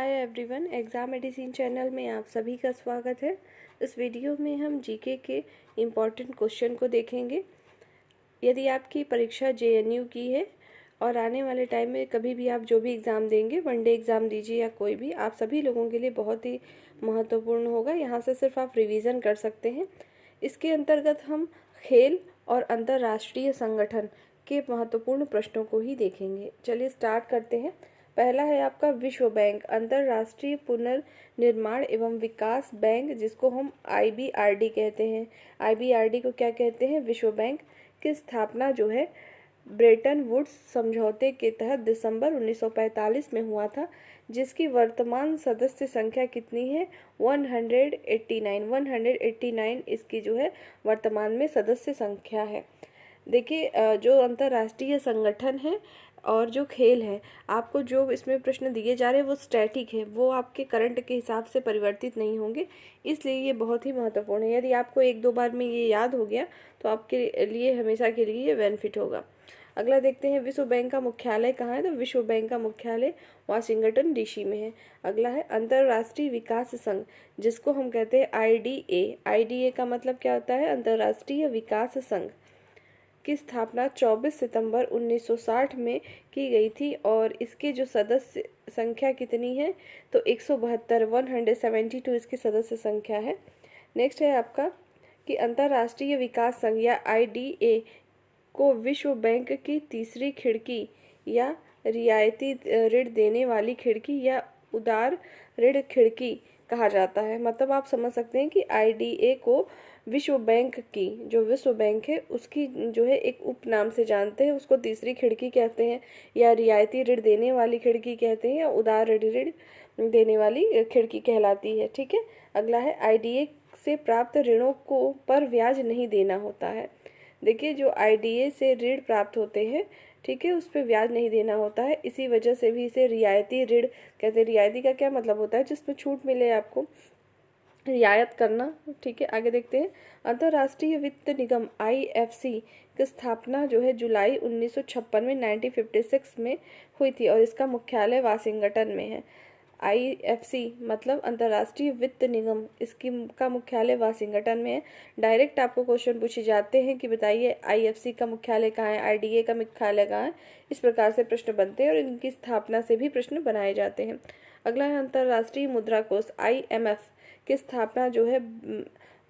Hi everyone, exam medicine channel में आप सभी का स्वागत है। इस वीडियो में हम जीके के इम्पॉर्टेंट क्वेश्चन को देखेंगे। यदि आपकी परीक्षा जेएनयू की है और आने वाले टाइम में कभी भी आप जो भी एग्ज़ाम देंगे, वनडे एग्ज़ाम दीजिए या कोई भी, आप सभी लोगों के लिए बहुत ही महत्वपूर्ण होगा। यहाँ से सिर्फ आप रिवीजन कर सकते हैं। इसके अंतर्गत हम खेल और अंतर्राष्ट्रीय संगठन के महत्वपूर्ण प्रश्नों को ही देखेंगे। चलिए स्टार्ट करते हैं। पहला है आपका विश्व बैंक, अंतर्राष्ट्रीय पुनर्निर्माण एवं विकास बैंक, जिसको हम आईबीआरडी कहते हैं। आईबीआरडी को क्या कहते हैं? विश्व बैंक की स्थापना जो है ब्रेटन वुड्स समझौते के तहत दिसंबर 1945 में हुआ था, जिसकी वर्तमान सदस्य संख्या कितनी है? 189 इसकी जो है वर्तमान में सदस्य संख्या है। देखिए, जो अंतर्राष्ट्रीय संगठन है और जो खेल है, आपको जो इसमें प्रश्न दिए जा रहे हैं वो स्टैटिक है, वो आपके करंट के हिसाब से परिवर्तित नहीं होंगे, इसलिए ये बहुत ही महत्वपूर्ण है। यदि आपको एक दो बार में ये याद हो गया तो आपके लिए हमेशा के लिए ये बेनिफिट होगा। अगला देखते हैं, विश्व बैंक का मुख्यालय कहाँ है? तो विश्व बैंक का मुख्यालय वाशिंगटन डीसी में है। अगला है अंतर्राष्ट्रीय विकास संघ, जिसको हम कहते हैं आईडीए। आईडीए का मतलब क्या होता है? अंतर्राष्ट्रीय विकास संघ की स्थापना 24 सितंबर 1960 में की गई थी और इसके जो सदस्य संख्या कितनी है? तो 172 इसकी सदस्य संख्या है। नेक्स्ट है आपका कि अंतर्राष्ट्रीय विकास संघ या आईडीए को विश्व बैंक की तीसरी खिड़की या रियायती ऋण देने वाली खिड़की या उदार ऋण खिड़की कहा जाता है। मतलब आप समझ सकते हैं कि आईडीए को विश्व बैंक की, जो विश्व बैंक है उसकी जो है एक उपनाम से जानते हैं, उसको तीसरी खिड़की कहते हैं या रियायती ऋण देने वाली खिड़की कहते हैं या उदार ऋण देने वाली खिड़की कहलाती है। ठीक है। अगला है आईडीए से प्राप्त ऋणों को पर ब्याज नहीं देना होता है। देखिए, जो आईडीए से ऋण प्राप्त होते हैं, ठीक है, उस पर ब्याज नहीं देना होता है, इसी वजह से भी इसे रियायती ऋण कहते हैं। रियायती का क्या मतलब होता है? जिसमें छूट मिले, आपको रियायत करना। ठीक है, आगे देखते हैं। अंतर्राष्ट्रीय वित्त निगम आईएफसी की स्थापना जो है जुलाई 1956 में 1956 में हुई थी और इसका मुख्यालय वाशिंगटन में है। आईएफसी मतलब अंतर्राष्ट्रीय वित्त निगम, इसकी का मुख्यालय वाशिंगटन में है। डायरेक्ट आपको क्वेश्चन पूछे जाते हैं कि बताइए आईएफसी का मुख्यालय कहाँ है, आईडीए का मुख्यालय कहाँ है। इस प्रकार से प्रश्न बनते हैं और इनकी स्थापना से भी प्रश्न बनाए जाते हैं। अगला है अंतर्राष्ट्रीय मुद्रा कोष आईएमएफ की स्थापना जो है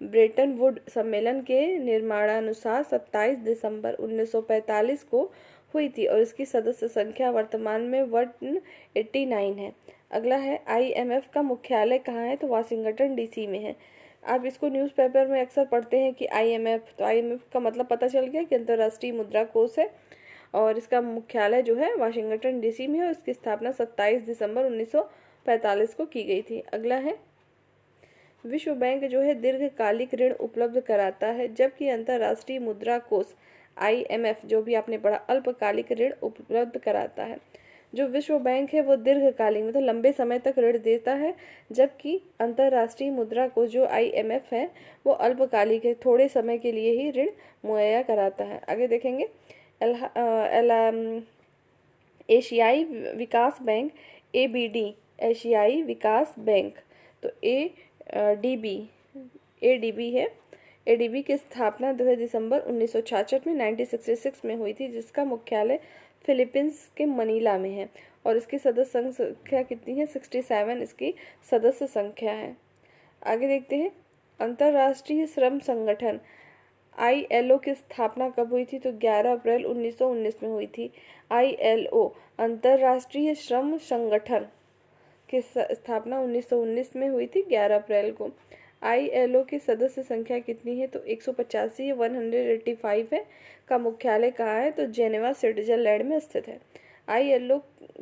ब्रेटन वुड सम्मेलन के निर्माणानुसार 27 दिसंबर 1945 को हुई थी और इसकी सदस्य संख्या वर्तमान में 189 है। अगला है आईएमएफ का मुख्यालय कहाँ है? तो वाशिंगटन डीसी में है। आप इसको न्यूज़पेपर में अक्सर पढ़ते हैं कि आईएमएफ, तो आईएमएफ का मतलब पता चल गया कि अंतर्राष्ट्रीय मुद्रा कोष है और इसका मुख्यालय जो है वाशिंगटन डीसी में है और इसकी स्थापना 27 दिसंबर 1945 को की गई थी। अगला है विश्व बैंक जो है दीर्घकालिक ऋण उपलब्ध कराता है, जबकि अंतर्राष्ट्रीय मुद्रा कोष आईएमएफ जो भी आपने पढ़ा अल्पकालिक ऋण उपलब्ध कराता है। जो विश्व बैंक है वो दीर्घकालिक मतलब लंबे समय तक ऋण देता है, जबकि अंतर्राष्ट्रीय मुद्रा कोष जो आईएमएफ है वो अल्पकालिक है, थोड़े समय के लिए ही ऋण मुहैया कराता है। आगे देखेंगे एशियाई विकास बैंक एबीडी, एशियाई विकास बैंक, तो एडीबी है। एडीबी की स्थापना 2 दिसंबर 1966 में 1966 में हुई थी, जिसका मुख्यालय फिलीपींस के मनीला में है और इसकी सदस्य संख्या कितनी है? 67 इसकी सदस्य संख्या है। आगे देखते हैं अंतर्राष्ट्रीय श्रम संगठन आईएलओ की स्थापना कब हुई थी? तो 11 अप्रैल 1919 में हुई थी। आईएलओ अंतर्राष्ट्रीय श्रम संगठन की स्थापना 1919 में हुई थी 11 अप्रैल को। आईएलओ की सदस्य संख्या कितनी है? तो 185 185 है। का मुख्यालय कहाँ है? तो जेनेवा स्विट्जरलैंड में स्थित है। आईएलओ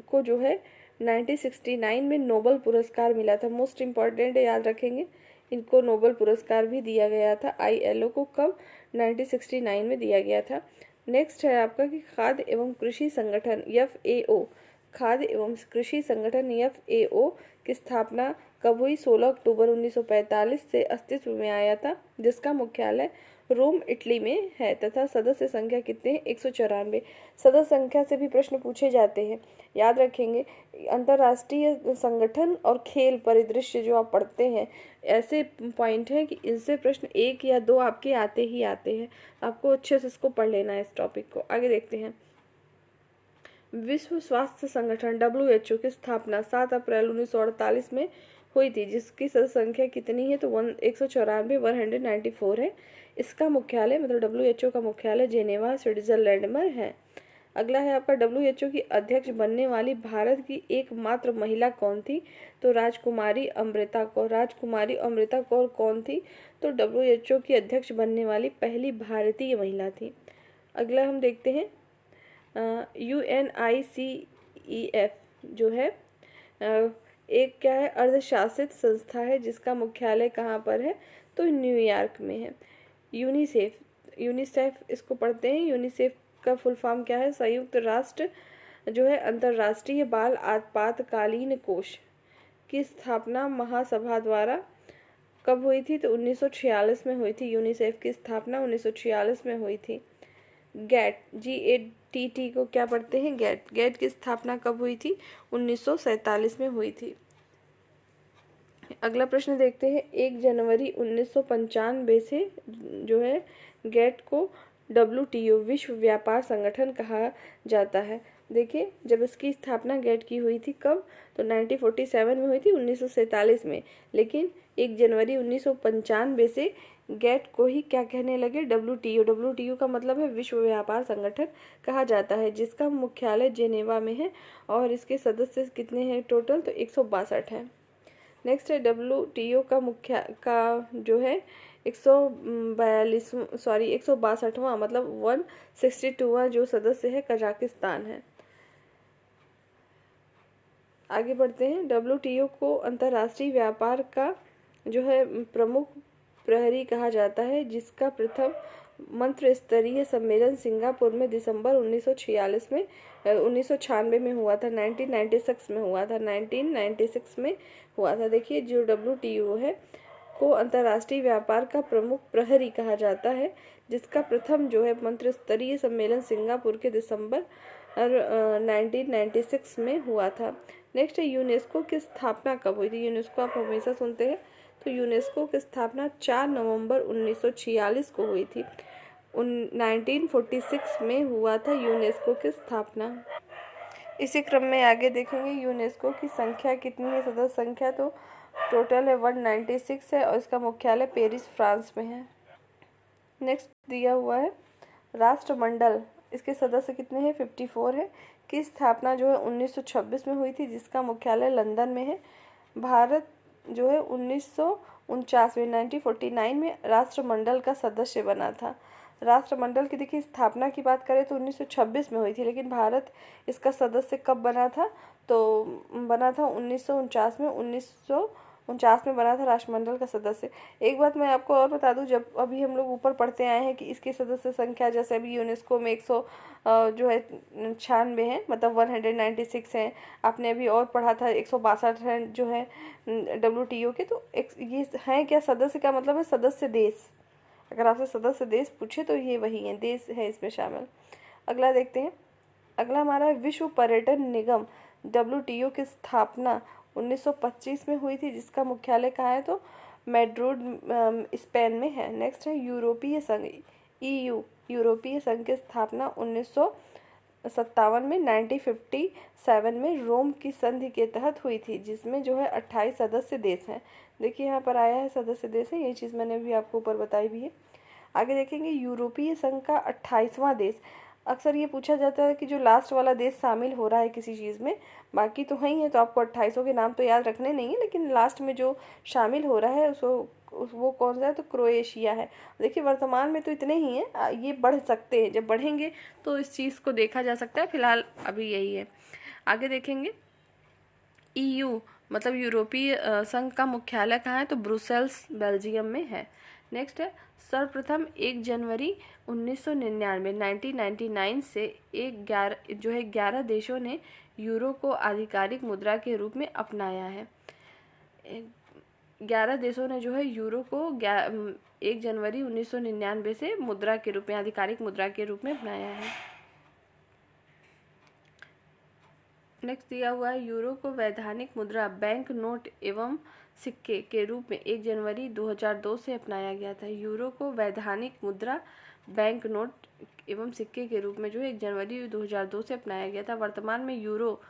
को जो है 1969 में नोबेल पुरस्कार मिला था। मोस्ट इम्पॉर्टेंट याद रखेंगे, इनको नोबेल पुरस्कार भी दिया गया था। आईएलओ को कब? 1969 में दिया गया था। नेक्स्ट है आपका कि खाद्य एवं कृषि संगठन एफएओ, खाद्य एवं कृषि संगठन एफएओ की स्थापना कब हुई? 16 अक्टूबर 1945 से अस्तित्व में आया था, जिसका मुख्यालय रोम इटली में है तथा सदस्य संख्या कितने हैं? 194। सदस्य संख्या से भी प्रश्न पूछे जाते हैं, याद रखेंगे। अंतर्राष्ट्रीय संगठन और खेल परिदृश्य जो आप पढ़ते हैं, ऐसे पॉइंट हैं कि इनसे प्रश्न 1 या 2 आपके आते ही आते हैं। आपको अच्छे से इसको पढ़ लेना है, इस टॉपिक को। आगे देखते हैं। विश्व स्वास्थ्य संगठन WHO की स्थापना 7 अप्रैल 1948 में हुई थी, जिसकी सदस्य संख्या कितनी है? तो 194, 194 है। इसका मुख्यालय मतलब WHO का मुख्यालय जेनेवा स्विट्जरलैंड में है। अगला है आपका WHO की अध्यक्ष बनने वाली भारत की एकमात्र महिला कौन थी? तो राजकुमारी अमृता कौर। राजकुमारी अमृता कौर कौन थी? तो WHO की अध्यक्ष बनने वाली पहली भारतीय महिला थी। अगला हम देखते हैं UNICEF जो है एक क्या है? अर्धशासित संस्था है, जिसका मुख्यालय कहाँ पर है? तो न्यूयॉर्क में है। यूनिसेफ इसको पढ़ते हैं। यूनिसेफ का फुल फॉर्म क्या है? संयुक्त राष्ट्र जो है अंतर्राष्ट्रीय बाल आपातकालीन कोष की स्थापना महासभा द्वारा कब हुई थी? तो 1946 में हुई थी। यूनिसेफ की स्थापना 1946 में हुई थी। गैट GATT को क्या पढ़ते हैं? गैट की स्थापना कब हुई थी? 1947 में हुई थी। अगला प्रश्न देखते हैं। 1 जनवरी 1995 से जो है गैट को WTO विश्व व्यापार संगठन कहा जाता है। देखिए, जब इसकी स्थापना गैट की हुई थी कब? तो 1947 में हुई थी, 1947 में। लेकिन 1 जनवरी 1995 से गैट को ही क्या कहने लगे? WTO का मतलब है विश्व व्यापार संगठन कहा जाता है, जिसका मुख्यालय जेनेवा में है और इसके सदस्य कितने हैं टोटल? तो 162 है। नेक्स्ट है WTO का जो है 162वां मतलब 162वां जो सदस्य है कजाकिस्तान है। आगे बढ़ते हैं। WTO को अंतर्राष्ट्रीय व्यापार का जो है प्रमुख प्रहरी कहा जाता है, जिसका प्रथम मंत्र स्तरीय सम्मेलन सिंगापुर में दिसंबर 1996 में हुआ था। 1996 में हुआ था। 1996 में हुआ था। देखिए, जो WTO है को अंतर्राष्ट्रीय व्यापार का प्रमुख प्रहरी कहा जाता है, जिसका प्रथम जो है मंत्र स्तरीय सम्मेलन सिंगापुर के दिसंबर 1996 में हुआ था। नेक्स्ट है यूनेस्को की स्थापना कब हुई थी? यूनेस्को आप हमेशा सुनते हैं। तो यूनेस्को की स्थापना 4 नवंबर 1946 को हुई थी। 1946 में हुआ था यूनेस्को की स्थापना। इसी क्रम में आगे देखेंगे यूनेस्को की संख्या कितनी है? सदस्य संख्या तो टोटल है 196 है और इसका मुख्यालय पेरिस फ्रांस में है। नेक्स्ट दिया हुआ है राष्ट्रमंडल, इसके सदस्य कितने हैं? 54 है। की स्थापना जो है 1926 में हुई थी, जिसका मुख्यालय लंदन में है। भारत जो है 1949 में राष्ट्रमंडल का सदस्य बना था। राष्ट्रमंडल की देखिए स्थापना की बात करें तो 1926 में हुई थी, लेकिन भारत इसका सदस्य कब बना था? तो बना था 1949 में। 1949 में बना था राष्ट्रमंडल का सदस्य। एक बात मैं आपको और बता दूं, जब अभी हम लोग ऊपर पढ़ते आए हैं कि इसकी सदस्य संख्या जैसे अभी यूनेस्को में 100 जो है 96 है, मतलब 196 है। आपने अभी और पढ़ा था 162 है जो है WTO के। तो ये है क्या? सदस्य का मतलब है सदस्य देश। अगर आपसे सदस्य देश पूछे तो ये वही है, देश है इसमें शामिल। अगला देखते हैं। अगला हमारा विश्व पर्यटन निगम WTO की स्थापना 1925 में हुई थी, जिसका मुख्यालय कहाँ है? तो मैड्रिड स्पेन में है। नेक्स्ट है यूरोपीय संघ EU। यूरोपीय संघ की स्थापना 1957 में 1957 में रोम की संधि के तहत हुई थी, जिसमें जो है 28 सदस्य देश हैं। देखिए यहाँ पर आया है सदस्य देश है, ये चीज़ मैंने भी आपको ऊपर बताई भी है। आगे देखेंगे यूरोपीय संघ का 28वां देश। अक्सर ये पूछा जाता है कि जो लास्ट वाला देश शामिल हो रहा है किसी चीज़ में, बाकी तो है ही है, तो आपको 28 के नाम तो याद रखने नहीं है, लेकिन लास्ट में जो शामिल हो रहा है वो कौन सा है? तो क्रोएशिया है। देखिए वर्तमान में तो इतने ही हैं, ये बढ़ सकते हैं, जब बढ़ेंगे तो इस चीज़ को देखा जा सकता है। फिलहाल अभी यही है। आगे देखेंगे EU मतलब यूरोपीय संघ का मुख्यालय कहाँ है? तो ब्रुसेल्स बेल्जियम में है। नेक्स्ट है सर्वप्रथम 1 जनवरी 1999 से 11 देशों ने यूरो को आधिकारिक मुद्रा के रूप में अपनाया है। 11 देशों ने जो है यूरो को 1 जनवरी 1999 से मुद्रा के रूप में, आधिकारिक मुद्रा के रूप में अपनाया है। नेक्स्ट दिया हुआ है, यूरो को वैधानिक मुद्रा, बैंक नोट एवं सिक्के के रूप में 1 जनवरी 2002 से अपनाया गया था। यूरो को वैधानिक मुद्रा, बैंक नोट एवं सिक्के के रूप में जो है 1 जनवरी 2002 से अपनाया गया था। वर्तमान में यूरो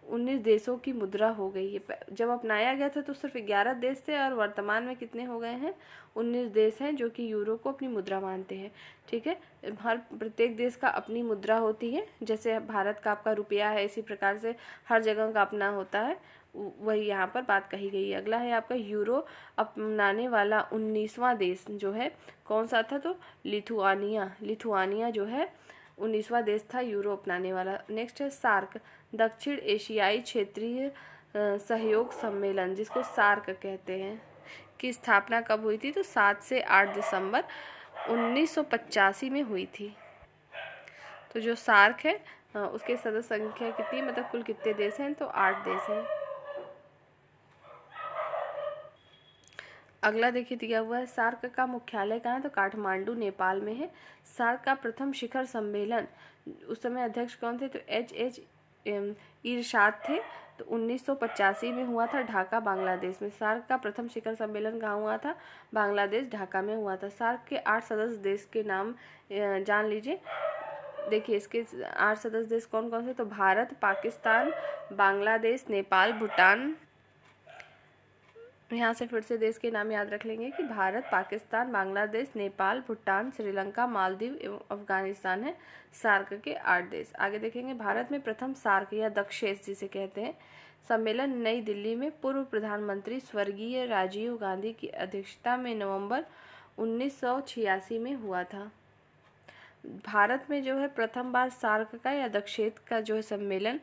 19 देशों की मुद्रा हो गई है। जब अपनाया गया था तो सिर्फ 11 देश थे और वर्तमान में कितने हो गए हैं, 19 देश हैं जो कि यूरो को अपनी मुद्रा मानते हैं। ठीक है, हर प्रत्येक देश का अपनी मुद्रा होती है, जैसे भारत का आपका रुपया है, इसी प्रकार से हर जगह का अपना होता है, वही यहाँ पर बात कही गई है। अगला है आपका, यूरो अपनाने वाला 19वां देश जो है कौन सा था, तो लिथुआनिया जो है 19वां देश था यूरो अपनाने वाला। नेक्स्ट है सार्क, दक्षिण एशियाई क्षेत्रीय सहयोग सम्मेलन, जिसको सार्क कहते हैं, की स्थापना कब हुई थी, तो 7 से 8 दिसंबर 1985 में हुई थी। तो जो सार्क है उसके सदस्य संख्या कितनी, मतलब कुल कितने देश हैं, तो 8 देश हैं। अगला देखिए दिया हुआ है, सार्क का मुख्यालय कहाँ है, तो काठमांडू नेपाल में है। सार्क का प्रथम शिखर सम्मेलन, उस समय अध्यक्ष कौन थे, तो एच इरशाद थे, तो 1985 में हुआ था ढाका बांग्लादेश में। सार्क का प्रथम शिखर सम्मेलन कहाँ हुआ था, बांग्लादेश ढाका में हुआ था। सार्क के 8 सदस्य देश के नाम जान लीजिए। देखिए इसके 8 सदस्य देश कौन कौन से, तो भारत, पाकिस्तान, बांग्लादेश, नेपाल, भूटान। यहाँ से फिर से देश के नाम याद रख लेंगे कि भारत, पाकिस्तान, बांग्लादेश, नेपाल, भूटान, श्रीलंका, मालदीव एवं अफगानिस्तान है सार्क के 8 देश। आगे देखेंगे, भारत में प्रथम सार्क या दक्षेस जिसे कहते हैं सम्मेलन नई दिल्ली में पूर्व प्रधानमंत्री स्वर्गीय राजीव गांधी की अध्यक्षता में नवंबर 1986 में हुआ था। भारत में जो है प्रथम बार सार्क का या दक्षेस का जो है सम्मेलन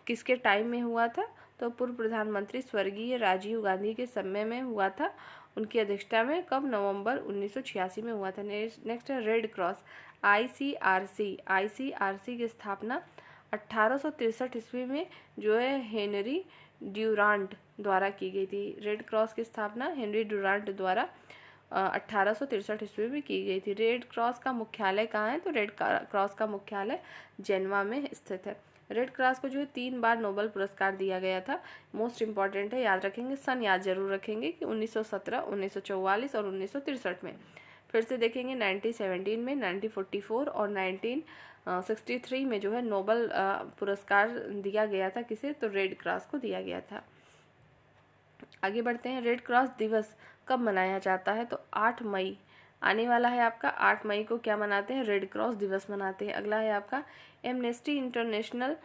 किसके टाइम में हुआ था, तो पूर्व प्रधानमंत्री स्वर्गीय राजीव गांधी के समय में हुआ था, उनकी अध्यक्षता में। कब, नवंबर 1986 में हुआ था। नेक्स्ट है रेड क्रॉस, आईसीआरसी की स्थापना 1863 ईस्वी में जो है हेनरी ड्यूरांट द्वारा की गई थी। रेड क्रॉस की स्थापना हेनरी ड्यूरांट द्वारा 1863 ईस्वी में की गई थी। रेड क्रॉस का मुख्यालय कहाँ है, तो रेड क्रॉस का मुख्यालय जेनेवा में स्थित है। रेड क्रॉस को जो है 3 बार नोबेल पुरस्कार दिया गया था। मोस्ट इंपॉर्टेंट है, याद रखेंगे, सन याद जरूर रखेंगे कि 1917, 1944 और 1963 में। फिर से देखेंगे 1917 में, 1944 और 1963 में जो है नोबेल पुरस्कार दिया गया था किसे, तो रेड क्रॉस को दिया गया था। आगे बढ़ते हैं, रेड क्रॉस दिवस कब मनाया जाता है, तो 8 मई आने वाला है आपका। 8 मई को क्या मनाते हैं, रेड क्रॉस दिवस मनाते हैं। अगला है आपका, एमनेस्टी इंटरनेशनल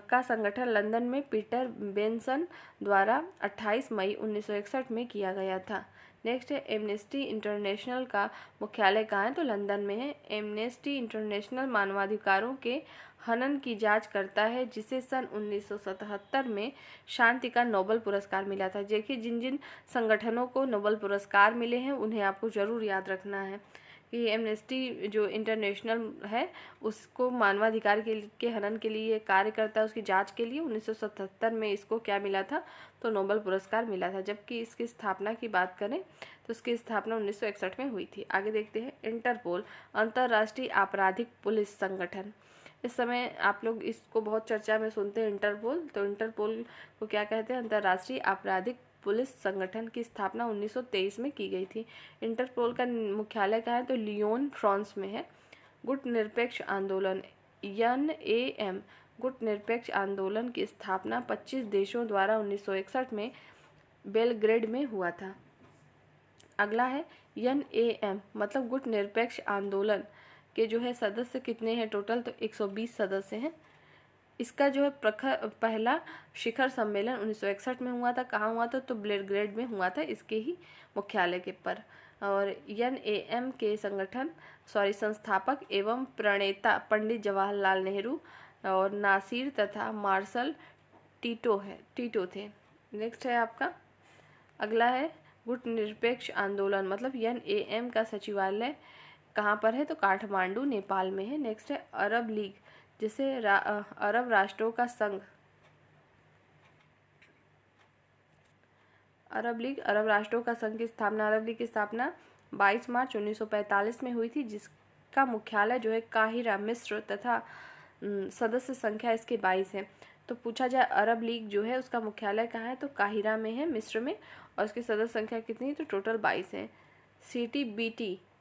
का संगठन लंदन में पीटर बेंसन द्वारा 28 मई 1961 में किया गया था। नेक्स्ट है, एमनेस्टी इंटरनेशनल का मुख्यालय कहाँ है, तो लंदन में है। एमनेस्टी इंटरनेशनल मानवाधिकारों के हनन की जांच करता है, जिसे सन 1977 में शांति का नोबेल पुरस्कार मिला था। देखिए जिन जिन संगठनों को नोबेल पुरस्कार मिले हैं उन्हें आपको जरूर याद रखना है कि एमनेस्टी जो इंटरनेशनल है उसको मानवाधिकार के हनन के लिए कार्य करता है, उसकी जांच के लिए 1977 में इसको क्या मिला था, तो नोबेल पुरस्कार मिला था। जबकि इसकी स्थापना की बात करें तो इसकी स्थापना 1961 में हुई थी। आगे देखते हैं, इंटरपोल, अंतर्राष्ट्रीय आपराधिक पुलिस संगठन। इस समय आप लोग इसको बहुत चर्चा में सुनते हैं इंटरपोल, तो इंटरपोल को क्या कहते हैं, अंतर्राष्ट्रीय आपराधिक पुलिस संगठन की स्थापना 1923 में की गई थी। इंटरपोल का मुख्यालय कहाँ है, तो लियोन फ्रांस में है। गुट निरपेक्ष आंदोलन NAM, गुट निरपेक्ष आंदोलन की स्थापना 25 देशों द्वारा 1961 में बेलग्रेड में हुआ था। अगला है NAM, मतलब गुट निरपेक्ष आंदोलन के जो है सदस्य कितने हैं टोटल, तो 120 सदस्य हैं। इसका जो है पहला शिखर सम्मेलन 1961 में हुआ था। कहाँ हुआ था, तो बेलग्रेड में हुआ था, इसके ही मुख्यालय के पर। और NAM के संस्थापक एवं प्रणेता पंडित जवाहरलाल नेहरू और नासिर तथा मार्शल टीटो थे। नेक्स्ट है आपका, अगला है गुट निरपेक्ष आंदोलन, मतलब NAM का सचिवालय कहाँ पर है, तो काठमांडू नेपाल में है। नेक्स्ट है अरब लीग, जिसे अरब राष्ट्रों का संघ, अरब लीग, अरब राष्ट्रों का संघ की स्थापना, अरब लीग की स्थापना 22 मार्च 1945 में हुई थी, जिसका मुख्यालय जो है काहिरा, मिस्र तथा सदस्य संख्या इसके 22 है। तो पूछा जाए अरब लीग जो है उसका मुख्यालय कहाँ है, तो काहिरा में है, मिस्र में, और उसकी सदस्य संख्या कितनी है, तो टोटल 22 है।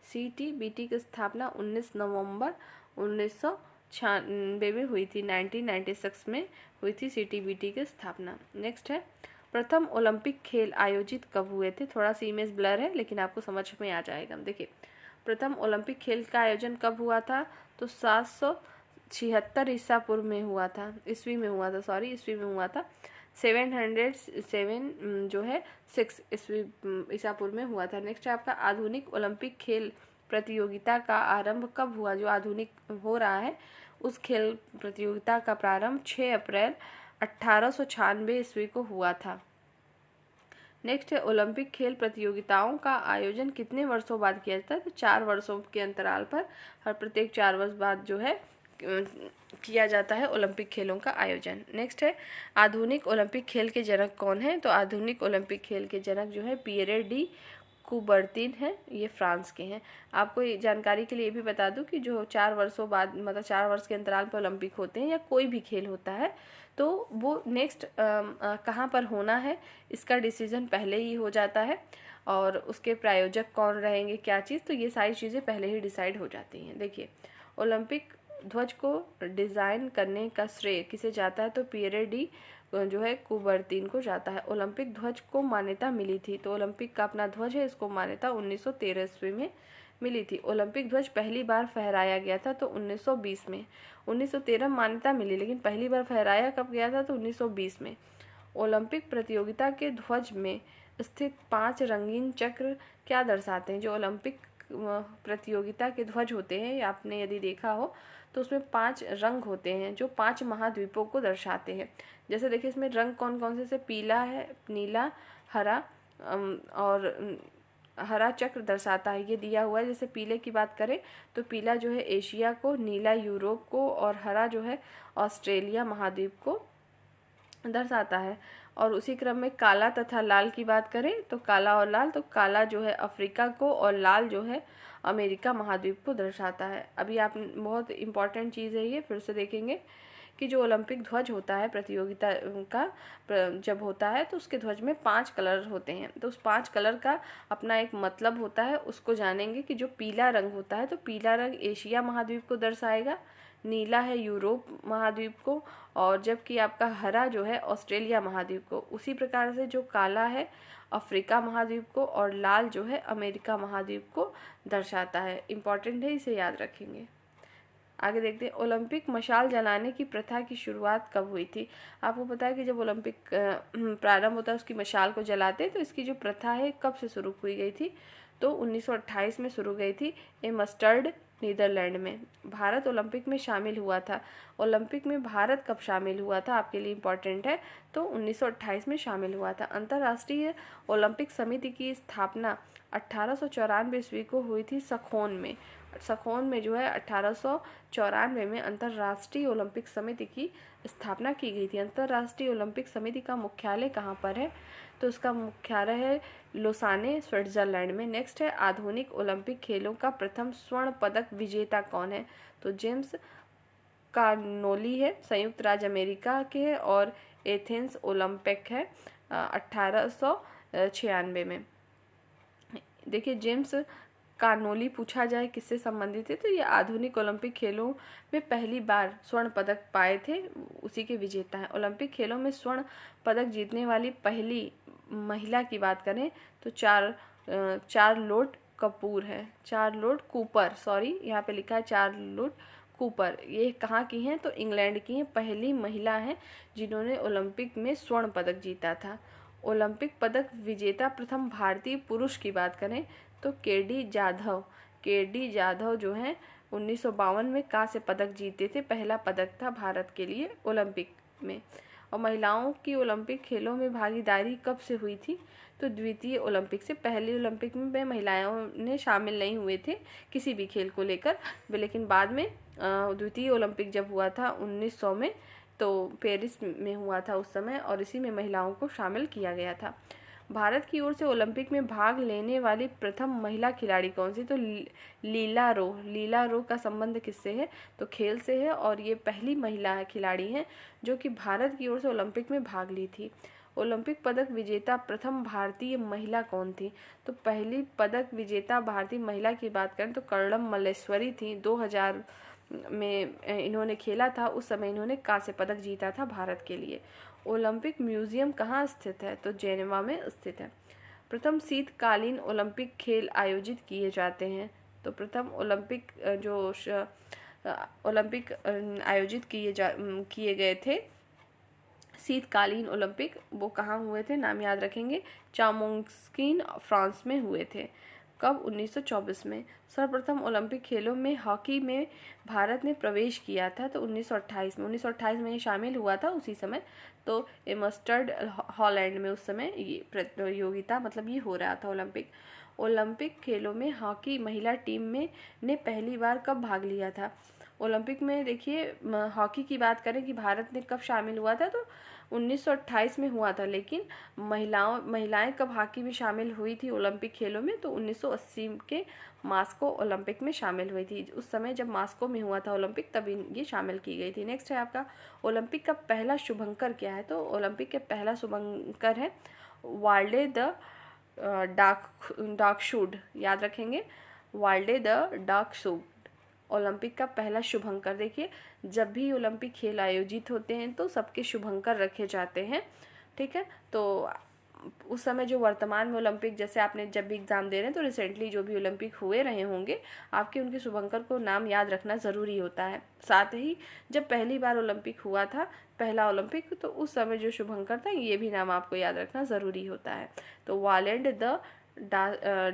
सीटीबीटी की स्थापना 19 नवंबर 1996 में हुई थी, 1996 में हुई थी सीटीबीटी की स्थापना। नेक्स्ट है प्रथम ओलंपिक खेल आयोजित कब हुए थे। थोड़ा सी इमेज ब्लर है लेकिन आपको समझ में आ जाएगा। देखिए प्रथम ओलंपिक खेल का आयोजन कब हुआ था, तो 776 ईसा पूर्व में हुआ था, ईस्वी में हुआ था, सॉरी ईस्वी में हुआ था। 707 जो है 6 ईसा पूर्व में हुआ था। नेक्स्ट है आपका आधुनिक ओलंपिक खेल प्रतियोगिता का आरंभ कब हुआ। जो आधुनिक हो रहा है उस खेल प्रतियोगिता का प्रारंभ 6 अप्रैल 1896 ईस्वी को हुआ था। नेक्स्ट है ओलंपिक खेल प्रतियोगिताओं का आयोजन कितने वर्षों बाद किया जाता है, तो 4 वर्षों के अंतराल पर, हर प्रत्येक 4 वर्ष बाद जो है किया जाता है ओलंपिक खेलों का आयोजन। नेक्स्ट है आधुनिक ओलंपिक खेल के जनक कौन है, तो आधुनिक ओलंपिक खेल के जनक जो है पियरे डी कुबर्तीन है, ये फ्रांस के हैं। आपको ये जानकारी के लिए भी बता दूं कि जो 4 वर्षों बाद, मतलब 4 वर्ष के अंतराल पर ओलंपिक होते हैं या कोई भी खेल होता है, तो वो नेक्स्ट कहाँ पर होना है इसका डिसीजन पहले ही हो जाता है, और उसके प्रायोजक कौन रहेंगे, क्या चीज़, तो ये सारी चीज़ें पहले ही डिसाइड हो जाती हैं। देखिए ओलंपिक ध्वज को डिज़ाइन करने का श्रेय किसे जाता है, तो पियरे डी जो है कुबर्तीन को जाता है। ओलंपिक ध्वज को मान्यता मिली थी, तो ओलंपिक का अपना ध्वज है, इसको मान्यता 1913 ईस्वी में मिली थी। ओलंपिक ध्वज पहली बार फहराया गया था तो 1920 में। 1913 मान्यता मिली लेकिन पहली बार फहराया कब गया था, तो 1920 में। ओलंपिक प्रतियोगिता के ध्वज में स्थित 5 रंगीन चक्र क्या दर्शाते हैं। जो ओलंपिक प्रतियोगिता के ध्वज होते हैं, आपने यदि देखा हो तो उसमें 5 रंग होते हैं जो 5 महाद्वीपों को दर्शाते हैं। जैसे देखिए इसमें रंग कौन कौन से पीला है, नीला, हरा और हरा चक्र दर्शाता है, ये दिया हुआ है। जैसे पीले की बात करें तो पीला जो है एशिया को, नीला यूरोप को, और हरा जो है ऑस्ट्रेलिया महाद्वीप को दर्शाता है। और उसी क्रम में काला तथा लाल की बात करें तो काला और लाल, तो काला जो है अफ्रीका को और लाल जो है अमेरिका महाद्वीप को दर्शाता है। अभी आप बहुत इम्पॉर्टेंट चीज़ है ये, फिर से देखेंगे कि जो ओलंपिक ध्वज होता है प्रतियोगिता का जब होता है तो उसके ध्वज में 5 कलर होते हैं, तो उस 5 कलर का अपना एक मतलब होता है। उसको जानेंगे कि जो पीला रंग होता है तो पीला रंग एशिया महाद्वीप को दर्शाएगा, नीला है यूरोप महाद्वीप को, और जबकि आपका हरा जो है ऑस्ट्रेलिया महाद्वीप को। उसी प्रकार से जो काला है अफ्रीका महाद्वीप को, और लाल जो है अमेरिका महाद्वीप को दर्शाता है। इम्पॉर्टेंट है, इसे याद रखेंगे। आगे देखते हैं ओलंपिक मशाल जलाने की प्रथा की शुरुआत कब हुई थी। आपको पता है कि जब ओलंपिक प्रारंभ होता है उसकी मशाल को जलाते हैं, तो इसकी जो प्रथा है कब से शुरू हुई गई थी, तो 1928 में शुरू गई थी एम्स्टर्डम नीदरलैंड में। भारत ओलंपिक में शामिल हुआ था। ओलंपिक में भारत कब शामिल हुआ था, आपके लिए इम्पोर्टेंट है, तो 1928 में शामिल हुआ था। अंतर्राष्ट्रीय ओलंपिक समिति की स्थापना 1894 ईस्वी को हुई थी सखोन में। सखोन में जो है 1894 में अंतर्राष्ट्रीय ओलंपिक समिति की स्थापना की गई थी। अंतर्राष्ट्रीय ओलंपिक समिति का मुख्यालय कहाँ पर है, तो उसका मुख्यालय है लोसाने, स्विट्जरलैंड में। नेक्स्ट है आधुनिक ओलंपिक खेलों का प्रथम स्वर्ण पदक विजेता कौन है, तो जेम्स कार्नोली है, संयुक्त राज्य अमेरिका के है, और एथेंस ओलंपिक है 1896 में। देखिए जेम्स कार्नोली पूछा जाए किससे संबंधित है, तो ये आधुनिक ओलंपिक खेलों में पहली बार स्वर्ण पदक पाए थे, उसी के विजेता हैं। ओलंपिक खेलों में स्वर्ण पदक जीतने वाली पहली महिला की बात करें तो चार्लोट कपूर है, चार्लोट कूपर, सॉरी यहाँ पे लिखा है चार्लोट कूपर। ये कहाँ की हैं, तो इंग्लैंड की हैं, पहली महिला हैं जिन्होंने ओलंपिक में स्वर्ण पदक जीता था। ओलंपिक पदक विजेता प्रथम भारतीय पुरुष की बात करें तो केडी जाधव जो हैं 1952 में कांस्य पदक जीते थे, पहला पदक था भारत के लिए ओलंपिक में। और महिलाओं की ओलंपिक खेलों में भागीदारी कब से हुई थी, तो द्वितीय ओलंपिक से। पहले ओलंपिक में महिलाओं ने शामिल नहीं हुए थे किसी भी खेल को लेकर, लेकिन बाद में द्वितीय ओलंपिक जब हुआ था 1900 में, तो पेरिस में हुआ था उस समय, और इसी में महिलाओं को शामिल किया गया था। भारत की ओर से ओलंपिक में भाग लेने वाली प्रथम महिला खिलाड़ी कौन सी? तो लीला रो का संबंध किससे है? तो खेल से है, और ये पहली महिला खिलाड़ी हैं जो कि भारत की ओर से ओलंपिक में भाग ली थी। ओलंपिक पदक विजेता प्रथम भारतीय महिला कौन थी? तो पहली पदक विजेता भारतीय महिला की बात करें तो कर्णम मल्लेश्वरी थी। 2000 में इन्होंने खेला था, उस समय इन्होंने कांस्य पदक जीता था भारत के लिए। ओलंपिक म्यूजियम कहाँ स्थित है? तो जेनेवा में स्थित है। प्रथम शीतकालीन ओलंपिक खेल आयोजित किए जाते हैं। तो प्रथम ओलंपिक ओलंपिक आयोजित किए गए थे शीतकालीन ओलंपिक, वो कहाँ हुए थे? नाम याद रखेंगे, चामोंग्सकीन फ्रांस में हुए थे। कब? 1924 में। सर्वप्रथम ओलंपिक खेलों में हॉकी में भारत ने प्रवेश किया था तो 1928 में। 1928 में ये शामिल हुआ था उसी समय। तो एम्स्टर्ड हॉलैंड में उस समय ये प्रतियोगिता मतलब ये हो रहा था ओलंपिक। ओलंपिक खेलों में हॉकी महिला टीम में ने पहली बार कब भाग लिया था? ओलंपिक में देखिए हॉकी की बात करें कि भारत ने कब शामिल हुआ था, तो 1928 में हुआ था। लेकिन महिलाएं कब हॉकी में शामिल हुई थी ओलंपिक खेलों में? तो 1980 के मास्को ओलंपिक में शामिल हुई थी। उस समय जब मास्को में हुआ था ओलंपिक तब ये शामिल की गई थी। नेक्स्ट है आपका, ओलंपिक का पहला शुभंकर क्या है? तो ओलंपिक के पहला शुभंकर है वाल्डे द डाकशुड, याद रखेंगे, वाल्डे द डाकशुड ओलंपिक का पहला शुभंकर। देखिए जब भी ओलंपिक खेल आयोजित होते हैं तो सबके शुभंकर रखे जाते हैं, ठीक है। तो उस समय जो वर्तमान में ओलंपिक, जैसे आपने जब भी एग्जाम दे रहे हैं तो रिसेंटली जो भी ओलंपिक हुए रहे होंगे, आपके उनके शुभंकर को नाम याद रखना ज़रूरी होता है। साथ ही जब पहली बार ओलंपिक हुआ था, पहला ओलंपिक, तो उस समय जो शुभंकर था ये भी नाम आपको याद रखना ज़रूरी होता है। तो वालेंड द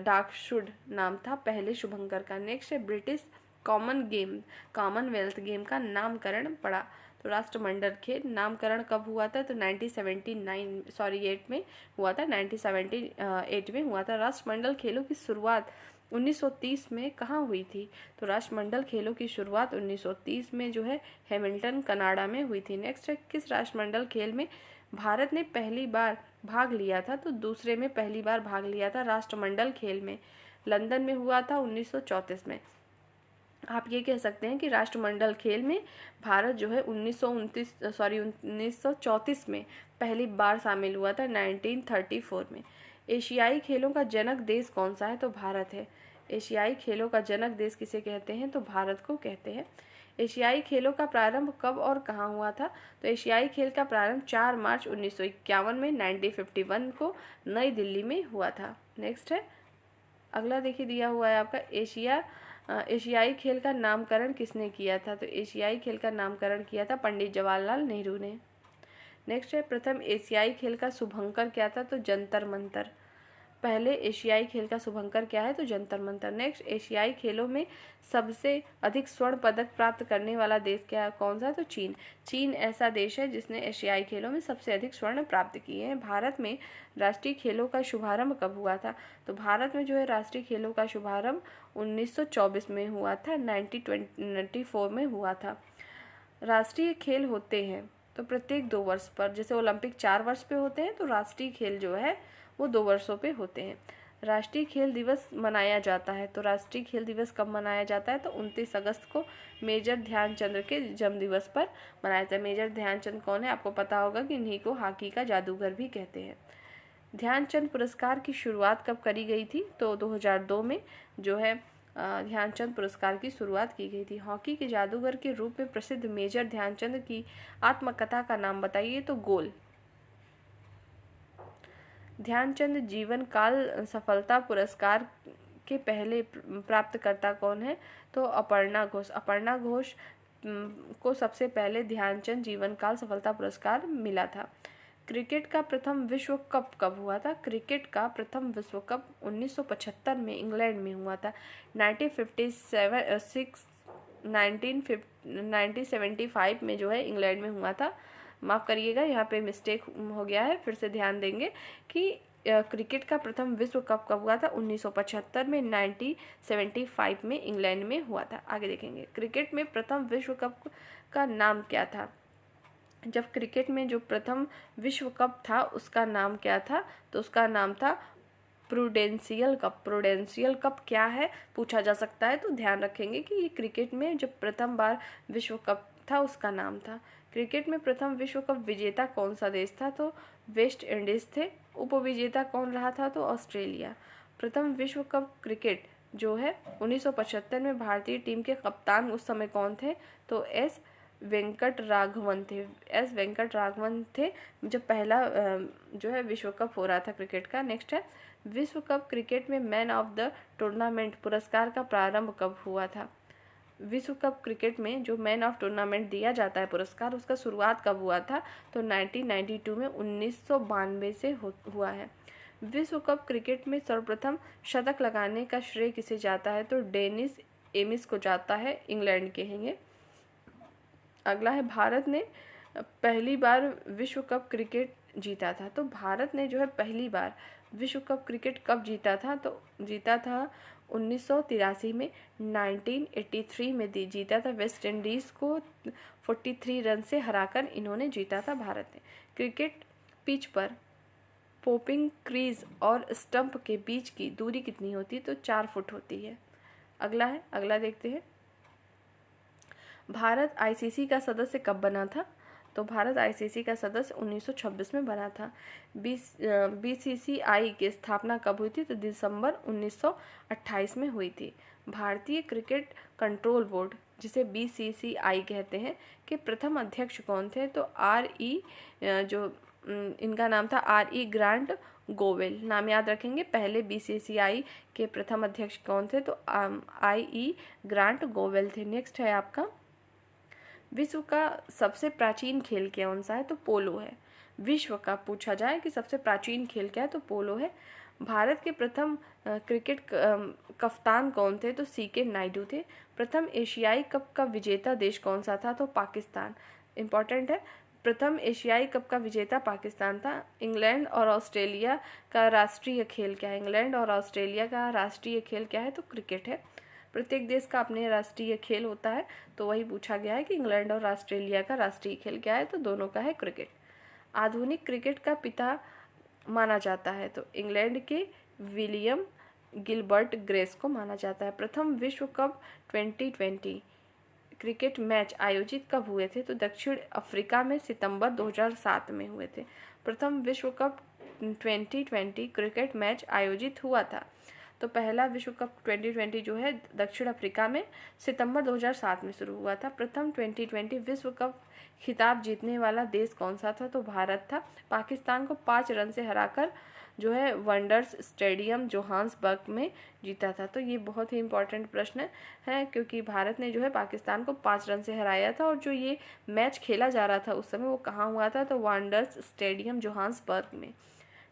डाकशुड नाम था पहले शुभंकर का। नेक्स्ट है ब्रिटिश कॉमनवेल्थ गेम का नामकरण पड़ा। तो राष्ट्रमंडल खेल नामकरण कब हुआ था? तो 8 में हुआ था, 1978 में हुआ था। राष्ट्रमंडल खेलों की शुरुआत 1930 में कहाँ हुई थी? तो राष्ट्रमंडल खेलों की शुरुआत 1930 में जो है हैमिल्टन कनाडा में हुई थी। नेक्स्ट है, किस राष्ट्रमंडल खेल में भारत ने पहली बार भाग लिया था? तो दूसरे में पहली बार भाग लिया था राष्ट्रमंडल खेल में, लंदन में हुआ था 1934 में। आप ये कह सकते हैं कि राष्ट्रमंडल खेल में भारत जो है 1934 में पहली बार शामिल हुआ था, 1934 में। एशियाई खेलों का जनक देश कौन सा है? तो भारत है। एशियाई खेलों का जनक देश किसे कहते हैं? तो भारत को कहते हैं। एशियाई खेलों का प्रारंभ कब और कहाँ हुआ था? तो एशियाई खेल का प्रारंभ 4 मार्च 1951 में 1951 को नई दिल्ली में हुआ था। नेक्स्ट है अगला, देखिए दिया हुआ है आपका, एशियाई खेल का नामकरण किसने किया था? तो एशियाई खेल का नामकरण किया था पंडित जवाहरलाल नेहरू ने। नेक्स्ट है प्रथम एशियाई खेल का शुभंकर क्या था? तो जंतर मंतर। पहले एशियाई खेल का शुभंकर क्या है? तो जंतर मंतर। नेक्स्ट, एशियाई खेलों में सबसे अधिक स्वर्ण पदक प्राप्त करने वाला देश क्या कौन सा है? तो चीन। चीन ऐसा देश है जिसने एशियाई खेलों में सबसे अधिक स्वर्ण प्राप्त किए हैं। भारत में राष्ट्रीय खेलों का शुभारंभ कब हुआ था? तो भारत में जो है राष्ट्रीय खेलों का शुभारंभ 1924 में हुआ था, 1924 में हुआ था। राष्ट्रीय खेल होते हैं तो प्रत्येक 2 वर्ष पर, जैसे ओलंपिक 4 वर्ष पे होते हैं तो राष्ट्रीय खेल जो है वो 2 वर्षों पे होते हैं। राष्ट्रीय खेल दिवस मनाया जाता है, तो राष्ट्रीय खेल दिवस कब मनाया जाता है? तो 29 अगस्त को मेजर ध्यानचंद के जन्म दिवस पर मनाया जाता है। मेजर ध्यानचंद कौन है? आपको पता होगा कि इन्हीं को हॉकी का जादूगर भी कहते हैं। ध्यानचंद पुरस्कार की शुरुआत कब करी गई थी? तो 2002 में जो है ध्यानचंद पुरस्कार की शुरुआत की गई थी। हॉकी के जादूगर के रूप में प्रसिद्ध मेजर ध्यानचंद की आत्मकथा का नाम बताइए। तो गोल। ध्यानचंद जीवन काल सफलता पुरस्कार के पहले प्राप्तकर्ता कौन है? तो अपर्णा घोष। अपर्णा घोष को सबसे पहले ध्यानचंद जीवन काल सफलता पुरस्कार मिला था। क्रिकेट का प्रथम विश्व कप कब हुआ था? क्रिकेट का प्रथम विश्व कप 1975 में इंग्लैंड में हुआ था। 1975 में जो है इंग्लैंड में हुआ था। माफ़ करिएगा, यहाँ पे मिस्टेक हो गया है, फिर से ध्यान देंगे कि क्रिकेट का प्रथम विश्व कप कब हुआ था? 1975 में, 1975 में इंग्लैंड में हुआ था। आगे देखेंगे, क्रिकेट में प्रथम विश्व कप का नाम क्या था? जब क्रिकेट में जो प्रथम विश्व कप था उसका नाम क्या था, तो उसका नाम था प्रूडेंशियल कप। प्रूडेंशियल कप क्या है पूछा जा सकता है, तो ध्यान रखेंगे कि ये क्रिकेट में जब प्रथम बार विश्व कप था उसका नाम था। क्रिकेट में प्रथम विश्व कप विजेता कौन सा देश था, तो वेस्ट इंडीज थे। उपविजेता कौन रहा था, तो ऑस्ट्रेलिया। प्रथम विश्व कप क्रिकेट जो है 1975 में भारतीय टीम के कप्तान उस समय कौन थे, तो एस वेंकट राघवन थे। एस वेंकट राघवन थे जब पहला जो है विश्व कप हो रहा था क्रिकेट का। नेक्स्ट है विश्व कप क्रिकेट में मैन ऑफ द टूर्नामेंट पुरस्कार का प्रारंभ कब हुआ था। विश्व कप क्रिकेट में जो मैन ऑफ टूर्नामेंट दिया जाता है पुरस्कार, उसका शुरुआत कब हुआ था, तो 1992 में 1992 से हुआ है। विश्व कप क्रिकेट में सर्वप्रथम शतक लगाने का श्रेय किसे जाता है, तो डेनिस एमिस को जाता है, इंग्लैंड के हैं ये। अगला है भारत ने पहली बार विश्व कप क्रिकेट जीता था, तो भारत ने जो है पहली बार विश्व कप क्रिकेट कब जीता था, तो जीता था 1983 में। 1983 में जीता था, वेस्ट इंडीज़ को 43 रन से हराकर इन्होंने जीता था भारत ने। क्रिकेट पिच पर पोपिंग क्रीज और स्टंप के बीच की दूरी कितनी होती है, तो 4 फुट होती है। अगला देखते हैं भारत आईसीसी का सदस्य कब बना था, तो भारत आईसीसी का सदस्य 1926 में बना था। बीसीसीआई की स्थापना कब हुई थी, तो दिसंबर 1928 में हुई थी। भारतीय क्रिकेट कंट्रोल बोर्ड जिसे बीसीसीआई कहते हैं के प्रथम अध्यक्ष कौन थे, तो इनका नाम था RE ग्रांट गोवेल। नाम याद रखेंगे। पहले बीसीसीआई के प्रथम अध्यक्ष कौन थे, तो IE ग्रांट गोवेल थे। नेक्स्ट है आपका विश्व का सबसे प्राचीन खेल कौन सा है, तो पोलो है। विश्व का पूछा जाए कि सबसे प्राचीन खेल क्या है, तो पोलो है। भारत के प्रथम क्रिकेट कप्तान कौन थे, तो CK नायडू थे। प्रथम एशियाई कप का विजेता देश कौन सा था, तो पाकिस्तान। इंपॉर्टेंट है, प्रथम एशियाई कप का विजेता पाकिस्तान था। इंग्लैंड और ऑस्ट्रेलिया का राष्ट्रीय खेल क्या है, इंग्लैंड और ऑस्ट्रेलिया का राष्ट्रीय खेल क्या है, तो क्रिकेट है। प्रत्येक देश का अपने राष्ट्रीय खेल होता है, तो वही पूछा गया है कि इंग्लैंड और ऑस्ट्रेलिया का राष्ट्रीय खेल क्या है, तो दोनों का है क्रिकेट। आधुनिक क्रिकेट का पिता माना जाता है, तो इंग्लैंड के विलियम गिलबर्ट ग्रेस को माना जाता है। प्रथम विश्व कप 2020 क्रिकेट मैच आयोजित कब हुए थे, तो दक्षिण अफ्रीका में सितंबर 2007 में हुए थे। प्रथम विश्व कप 2020 क्रिकेट मैच आयोजित हुआ था, तो पहला विश्व कप 2020 जो है दक्षिण अफ्रीका में सितंबर 2007 में शुरू हुआ था। प्रथम 2020 विश्व कप खिताब जीतने वाला देश कौन सा था, तो भारत था। पाकिस्तान को 5 रन से हराकर जो है वंडर्स स्टेडियम जोहान्सबर्ग में जीता था। तो ये बहुत ही इंपॉर्टेंट प्रश्न है क्योंकि भारत ने जो है पाकिस्तान को 5 रन से हराया था, और जो ये मैच खेला जा रहा था उस समय वो कहाँ हुआ था, तो वंडर्स स्टेडियम जोहान्सबर्ग में।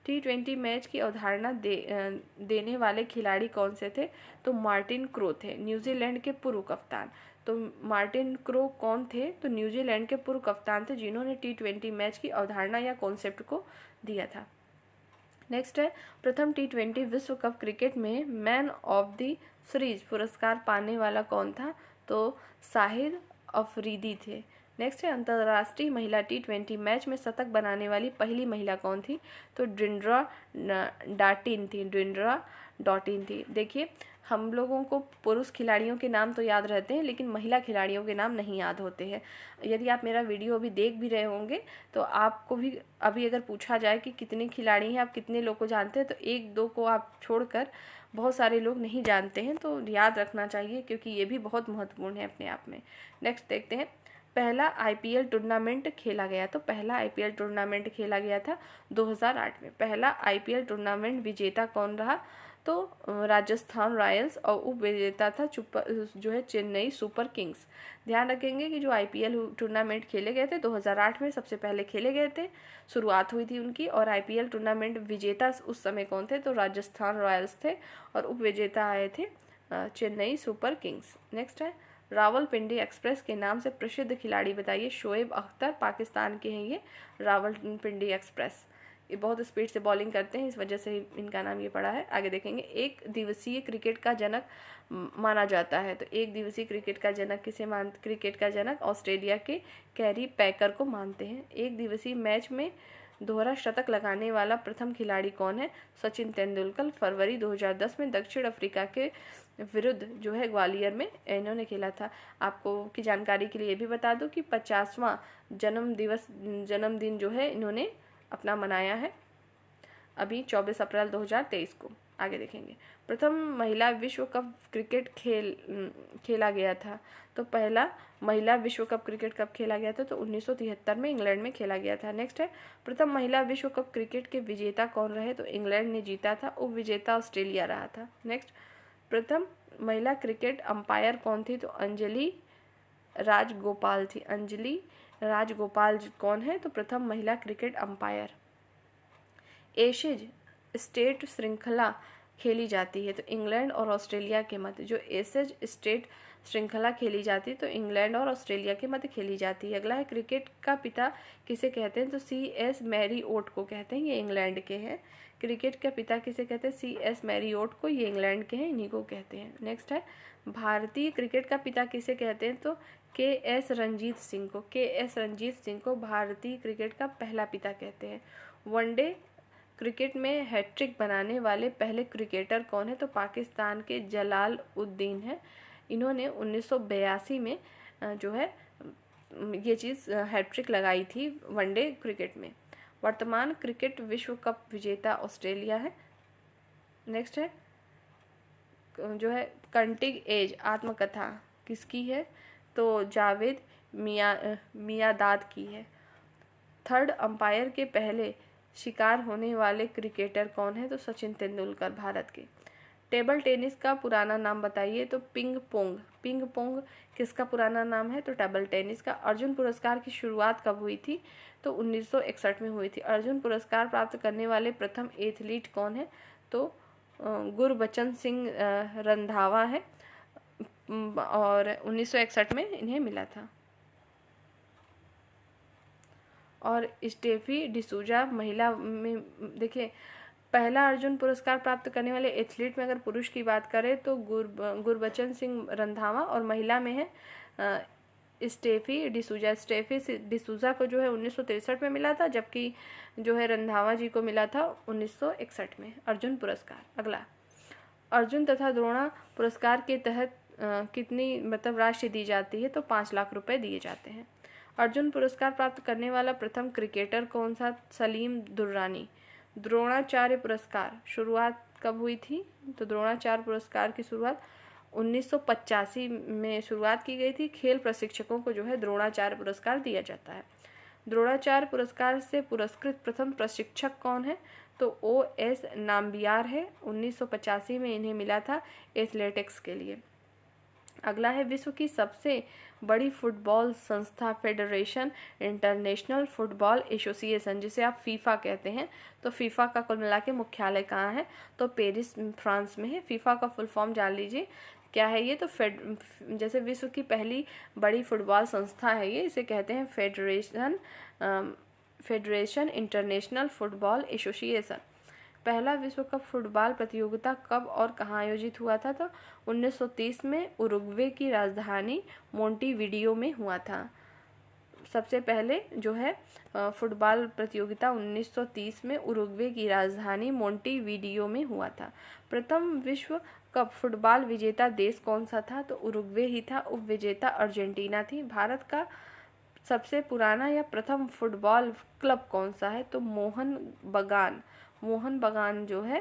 T20 मैच की अवधारणा देने वाले खिलाड़ी कौन से थे, तो मार्टिन क्रो थे, न्यूजीलैंड के पूर्व कप्तान। तो मार्टिन क्रो कौन थे, तो न्यूजीलैंड के पूर्व कप्तान थे जिन्होंने T20 मैच की अवधारणा या कॉन्सेप्ट को दिया था। नेक्स्ट है प्रथम T20 विश्व कप क्रिकेट में मैन ऑफ द सीरीज पुरस्कार पाने वाला कौन था, तो शाहिद अफरीदी थे। नेक्स्ट है अंतर्राष्ट्रीय महिला T20 मैच में शतक बनाने वाली पहली महिला कौन थी, तो ड्रिंड्रा डॉटिन थी। देखिए हम लोगों को पुरुष खिलाड़ियों के नाम तो याद रहते हैं लेकिन महिला खिलाड़ियों के नाम नहीं याद होते हैं। यदि आप मेरा वीडियो अभी देख भी रहे होंगे तो आपको भी अभी अगर पूछा जाए कि कितने खिलाड़ी हैं, आप कितने लोग को जानते हैं, तो 1-2 को आप छोड़कर बहुत सारे लोग नहीं जानते हैं, तो याद रखना चाहिए क्योंकि ये भी बहुत महत्वपूर्ण है अपने आप में। नेक्स्ट देखते हैं पहला IPL टूर्नामेंट खेला गया, तो पहला IPL टूर्नामेंट खेला गया था 2008 में। पहला IPL टूर्नामेंट विजेता कौन रहा, तो राजस्थान रॉयल्स, और उप विजेता था जो है चेन्नई सुपर किंग्स। ध्यान रखेंगे कि जो IPL टूर्नामेंट खेले गए थे 2008 में सबसे पहले खेले गए थे, शुरुआत हुई थी उनकी, और IPL टूर्नामेंट विजेता उस समय कौन थे, तो राजस्थान रॉयल्स थे, और उप विजेता आए थे चेन्नई सुपर किंग्स। नेक्स्ट है रावलपिंडी एक्सप्रेस के नाम से प्रसिद्ध खिलाड़ी बताइए। शोएब अख्तर, पाकिस्तान के हैं ये रावलपिंडी एक्सप्रेस। ये बहुत स्पीड से बॉलिंग करते हैं, इस वजह से इनका नाम ये पड़ा है। आगे देखेंगे, एक दिवसीय क्रिकेट का जनक माना जाता है। तो एक दिवसीय क्रिकेट का जनक क्रिकेट का जनक ऑस्ट्रेलिया के कैरी पैकर को मानते हैं। एक दिवसीय मैच में दोहरा शतक लगाने वाला प्रथम खिलाड़ी कौन है? सचिन तेंदुलकर। फरवरी 2010 में दक्षिण अफ्रीका के विरुद्ध जो है ग्वालियर में इन्होंने खेला था। आपको की जानकारी के लिए भी बता दूं कि 50वां जन्मदिन जो है इन्होंने अपना मनाया है अभी 24 अप्रैल 2023 को। आगे देखेंगे, प्रथम महिला विश्व कप क्रिकेट खेला गया था। तो पहला महिला विश्व कप क्रिकेट कब खेला गया था? तो 1973 में इंग्लैंड में खेला गया था। नेक्स्ट है, प्रथम महिला विश्व कप क्रिकेट के विजेता कौन रहे? तो इंग्लैंड ने जीता था, उप विजेता ऑस्ट्रेलिया रहा था। नेक्स्ट, प्रथम महिला क्रिकेट अंपायर कौन थी? तो अंजलि राजगोपाल थी। अंजलि राजगोपाल कौन है? तो प्रथम महिला क्रिकेट अंपायर। एशेज स्टेट श्रृंखला खेली जाती है। तो इंग्लैंड और ऑस्ट्रेलिया के मध्य जो एशेज स्टेट श्रृंखला खेली जाती है तो इंग्लैंड और ऑस्ट्रेलिया के मध्य खेली जाती है। अगला है, क्रिकेट का पिता किसे कहते हैं? तो CS मैरीओट को कहते हैं, ये इंग्लैंड के हैं। क्रिकेट का पिता किसे कहते हैं? CS मैरीओट को, ये इंग्लैंड के हैं, इन्हीं को कहते हैं। नेक्स्ट है, भारतीय क्रिकेट का पिता किसे कहते हैं? तो KS रंजीत सिंह को। KS रंजीत सिंह को भारतीय क्रिकेट का पहला पिता कहते हैं। वनडे क्रिकेट में हैट्रिक बनाने वाले पहले क्रिकेटर कौन है? तो पाकिस्तान के जलाल उद्दीन है। इन्होंने 1982 में जो है ये चीज़ हैट्रिक लगाई थी वनडे क्रिकेट में। वर्तमान क्रिकेट विश्व कप विजेता ऑस्ट्रेलिया है। नेक्स्ट है जो है कंटिंग एज आत्मकथा किसकी है? तो जावेद मियादाद की है। थर्ड अंपायर के पहले शिकार होने वाले क्रिकेटर कौन है? तो सचिन तेंदुलकर, भारत के। टेबल टेनिस का पुराना नाम बताइए? तो पिंग पोंग। पिंग पोंग किसका पुराना नाम है? तो टेबल टेनिस का। अर्जुन पुरस्कार की शुरुआत कब हुई थी? तो 1961 में हुई थी। अर्जुन पुरस्कार प्राप्त करने वाले प्रथम एथलीट कौन है? तो गुरबचन सिंह रंधावा है और 1961 में इन्हें मिला था। और स्टेफी डिसूजा महिला में देखिए, पहला अर्जुन पुरस्कार प्राप्त करने वाले एथलीट में अगर पुरुष की बात करें तो गुरबचन सिंह रंधावा, और महिला में है स्टेफी डिसूजा। स्टेफी डिसूजा को जो है 1963 में मिला था, जबकि जो है रंधावा जी को मिला था 1961 में अर्जुन पुरस्कार। अगला, अर्जुन तथा द्रोणा पुरस्कार के तहत कितनी राशि दी जाती है? तो 5 लाख रुपए दिए जाते हैं। अर्जुन पुरस्कार प्राप्त करने वाला प्रथम क्रिकेटर कौन सा? सलीम दुर्रानी। द्रोणाचार्य पुरस्कार शुरुआत कब हुई थी? तो द्रोणाचार्य पुरस्कार की शुरुआत 1985 में शुरुआत की गई थी। खेल प्रशिक्षकों को जो है द्रोणाचार्य पुरस्कार दिया जाता है। द्रोणाचार्य पुरस्कार से पुरस्कृत प्रथम प्रशिक्षक कौन है? तो OS नाम्बियार है। 1985 में इन्हें मिला था एथलेटिक्स के लिए। अगला है, विश्व की सबसे बड़ी फुटबॉल संस्था फेडरेशन इंटरनेशनल फुटबॉल एसोसिएशन, जिसे आप फीफा कहते हैं। तो फीफा का कुल मिला के मुख्यालय कहाँ है? तो पेरिस फ्रांस में है। फीफा का फुल फॉर्म जान लीजिए क्या है ये? तो जैसे विश्व की पहली बड़ी फुटबॉल संस्था है ये, इसे कहते हैं फेडरेशन इंटरनेशनल फुटबॉल एसोसिएशन। पहला विश्व कप फुटबॉल प्रतियोगिता कब और कहाँ आयोजित हुआ था? तो 1930 में उरुग्वे की राजधानी मोंटेविडियो में हुआ था। सबसे पहले जो है फुटबॉल प्रतियोगिता 1930 में उरुग्वे की राजधानी मोंटेविडियो में हुआ था। प्रथम विश्व कप फुटबॉल विजेता देश कौन सा था? तो उरुग्वे ही था। उप विजेता अर्जेंटीना थी। भारत का सबसे पुराना या प्रथम फुटबॉल क्लब कौन सा है? तो मोहन बगान जो है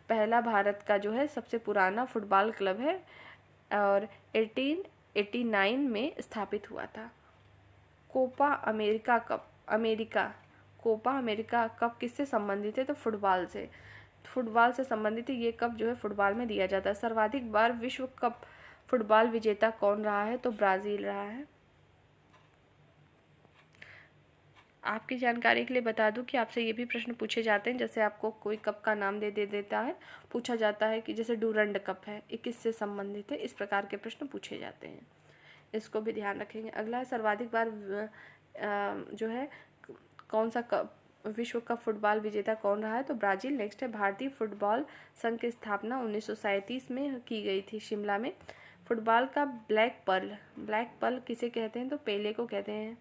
पहला भारत का जो है सबसे पुराना फुटबॉल क्लब है और 1889 में स्थापित हुआ था। कोपा अमेरिका कप किससे संबंधित है? तो फुटबॉल से संबंधित है। ये कप जो है फुटबॉल में दिया जाता है। सर्वाधिक बार विश्व कप फुटबॉल विजेता कौन रहा है? तो ब्राजील रहा है। आपकी जानकारी के लिए बता दूं कि आपसे ये भी प्रश्न पूछे जाते हैं, जैसे आपको कोई कप का नाम दे देता है, पूछा जाता है कि जैसे डूरंड कप है, ये किससे संबंधित है? इस प्रकार के प्रश्न पूछे जाते हैं, इसको भी ध्यान रखेंगे। अगला है, सर्वाधिक बार जो है कौन सा कप विश्व कप फुटबॉल विजेता कौन रहा है? तो ब्राजील। नेक्स्ट है भारतीय फुटबॉल संघ की स्थापना 1937 में की गई थी शिमला में। फुटबॉल का ब्लैक पर्ल किसे कहते हैं? तो पेले को कहते हैं।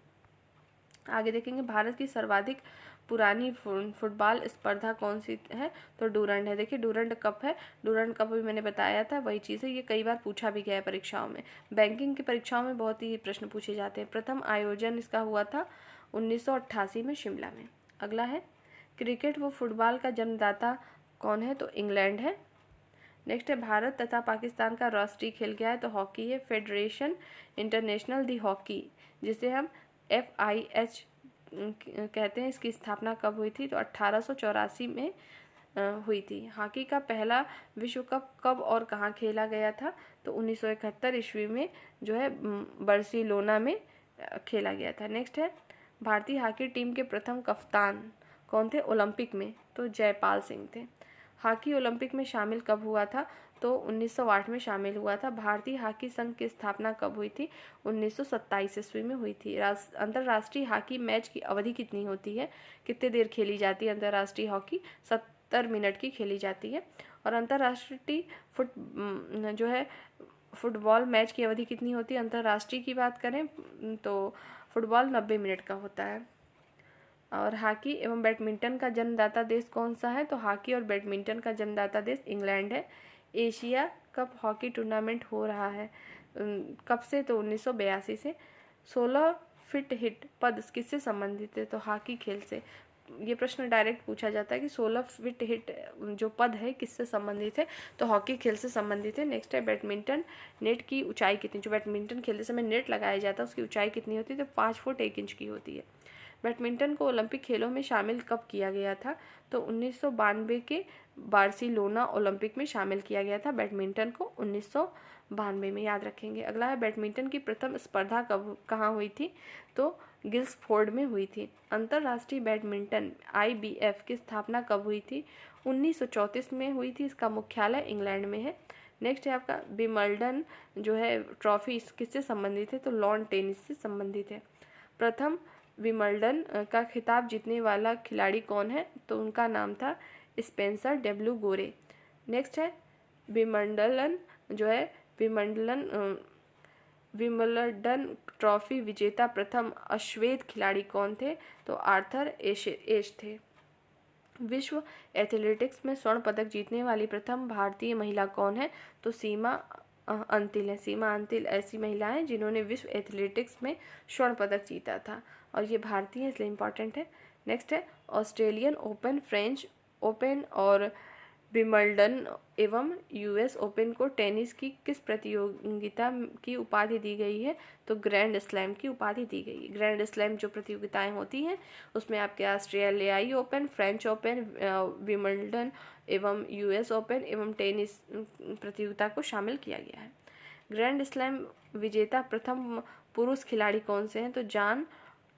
आगे देखेंगे भारत की सर्वाधिक पुरानी फुटबॉल स्पर्धा कौन सी है? तो डूरंड है। देखिए डूरंड कप है, डूरंड कप भी मैंने बताया था, वही चीज़ है। ये कई बार पूछा भी गया है परीक्षाओं में, बैंकिंग की परीक्षाओं में बहुत ही प्रश्न पूछे जाते हैं। प्रथम आयोजन इसका हुआ था 1988 में शिमला में। अगला है क्रिकेट व फुटबॉल का जन्मदाता कौन है? तो इंग्लैंड है। नेक्स्ट है भारत तथा पाकिस्तान का राष्ट्रीय खेल क्या है? तो हॉकी है। फेडरेशन इंटरनेशनल दी हॉकी, जिसे हम FIH कहते हैं, इसकी स्थापना कब हुई थी? तो 1884 में हुई थी। हॉकी का पहला विश्व कप कब और कहाँ खेला गया था? तो 1971 ईस्वी में जो है बार्सिलोना में खेला गया था। नेक्स्ट है भारतीय हॉकी टीम के प्रथम कप्तान कौन थे ओलंपिक में? तो जयपाल सिंह थे। हॉकी ओलंपिक में शामिल कब हुआ था? तो 1908 में शामिल हुआ था। भारतीय हॉकी संघ की स्थापना कब हुई थी? 1927 ईस्वी में हुई थी। अंतर्राष्ट्रीय हॉकी मैच की अवधि कितनी होती है? कितने देर खेली जाती है अंतर्राष्ट्रीय हॉकी? 70 मिनट की खेली जाती है। और अंतर्राष्ट्रीय जो है फुटबॉल मैच की अवधि कितनी होती है? अंतर्राष्ट्रीय की बात करें तो फुटबॉल 90 मिनट का होता है। और हॉकी एवं बैडमिंटन का जन्मदाता देश कौन सा है? तो हॉकी और बैडमिंटन का जन्मदाता देश इंग्लैंड है। एशिया कप हॉकी टूर्नामेंट हो रहा है कब से? तो 1982 से। 16 फीट हिट पद किससे संबंधित है? तो हॉकी खेल से। ये प्रश्न डायरेक्ट पूछा जाता है कि 16 फीट हिट जो पद है किससे संबंधित है? तो हॉकी खेल से संबंधित है। नेक्स्ट है बैडमिंटन नेट की ऊंचाई कितनी? जो बैडमिंटन खेलते समय नेट लगाया जाता है उसकी ऊंचाई कितनी होती है? तो 5 फुट 1 इंच की होती है। बैडमिंटन को ओलंपिक खेलों में शामिल कब किया गया था? तो 1992 के बार्सिलोना ओलंपिक में शामिल किया गया था बैडमिंटन को 1992 में, याद रखेंगे। अगला है बैडमिंटन की प्रथम स्पर्धा कहाँ हुई थी? तो गिल्सफोर्ड में हुई थी। अंतर्राष्ट्रीय बैडमिंटन IBF की स्थापना कब हुई थी? 1934 में हुई थी। इसका मुख्यालय इंग्लैंड में है। नेक्स्ट है आपका विंबलडन जो है ट्रॉफी किससे संबंधित है? तो लॉन टेनिस से संबंधित है। प्रथम विंबलडन का खिताब जीतने वाला खिलाड़ी कौन है? तो उनका नाम था स्पेंसर W गोरे। नेक्स्ट है विंबलडन जो है विंबलडन ट्रॉफी विजेता प्रथम अश्वेत खिलाड़ी कौन थे? तो आर्थर एश थे। विश्व एथलेटिक्स में स्वर्ण पदक जीतने वाली प्रथम भारतीय महिला कौन है? तो सीमा अंतिल है। सीमा अंतिल ऐसी महिला है जिन्होंने विश्व एथलेटिक्स में स्वर्ण पदक जीता था और ये भारतीय है इसलिए इम्पॉर्टेंट है। नेक्स्ट है ऑस्ट्रेलियन ओपन, फ्रेंच ओपन और विंबलडन एवं US ओपन को टेनिस की किस प्रतियोगिता की उपाधि दी गई है? तो ग्रैंड स्लैम की उपाधि दी गई है। ग्रैंड स्लैम जो प्रतियोगिताएं होती हैं उसमें आपके ऑस्ट्रेलियाई ओपन, फ्रेंच ओपन, विंबलडन एवं US ओपन एवं टेनिस प्रतियोगिता को शामिल किया गया है। ग्रैंड स्लैम विजेता प्रथम पुरुष खिलाड़ी कौन से हैं? तो जॉन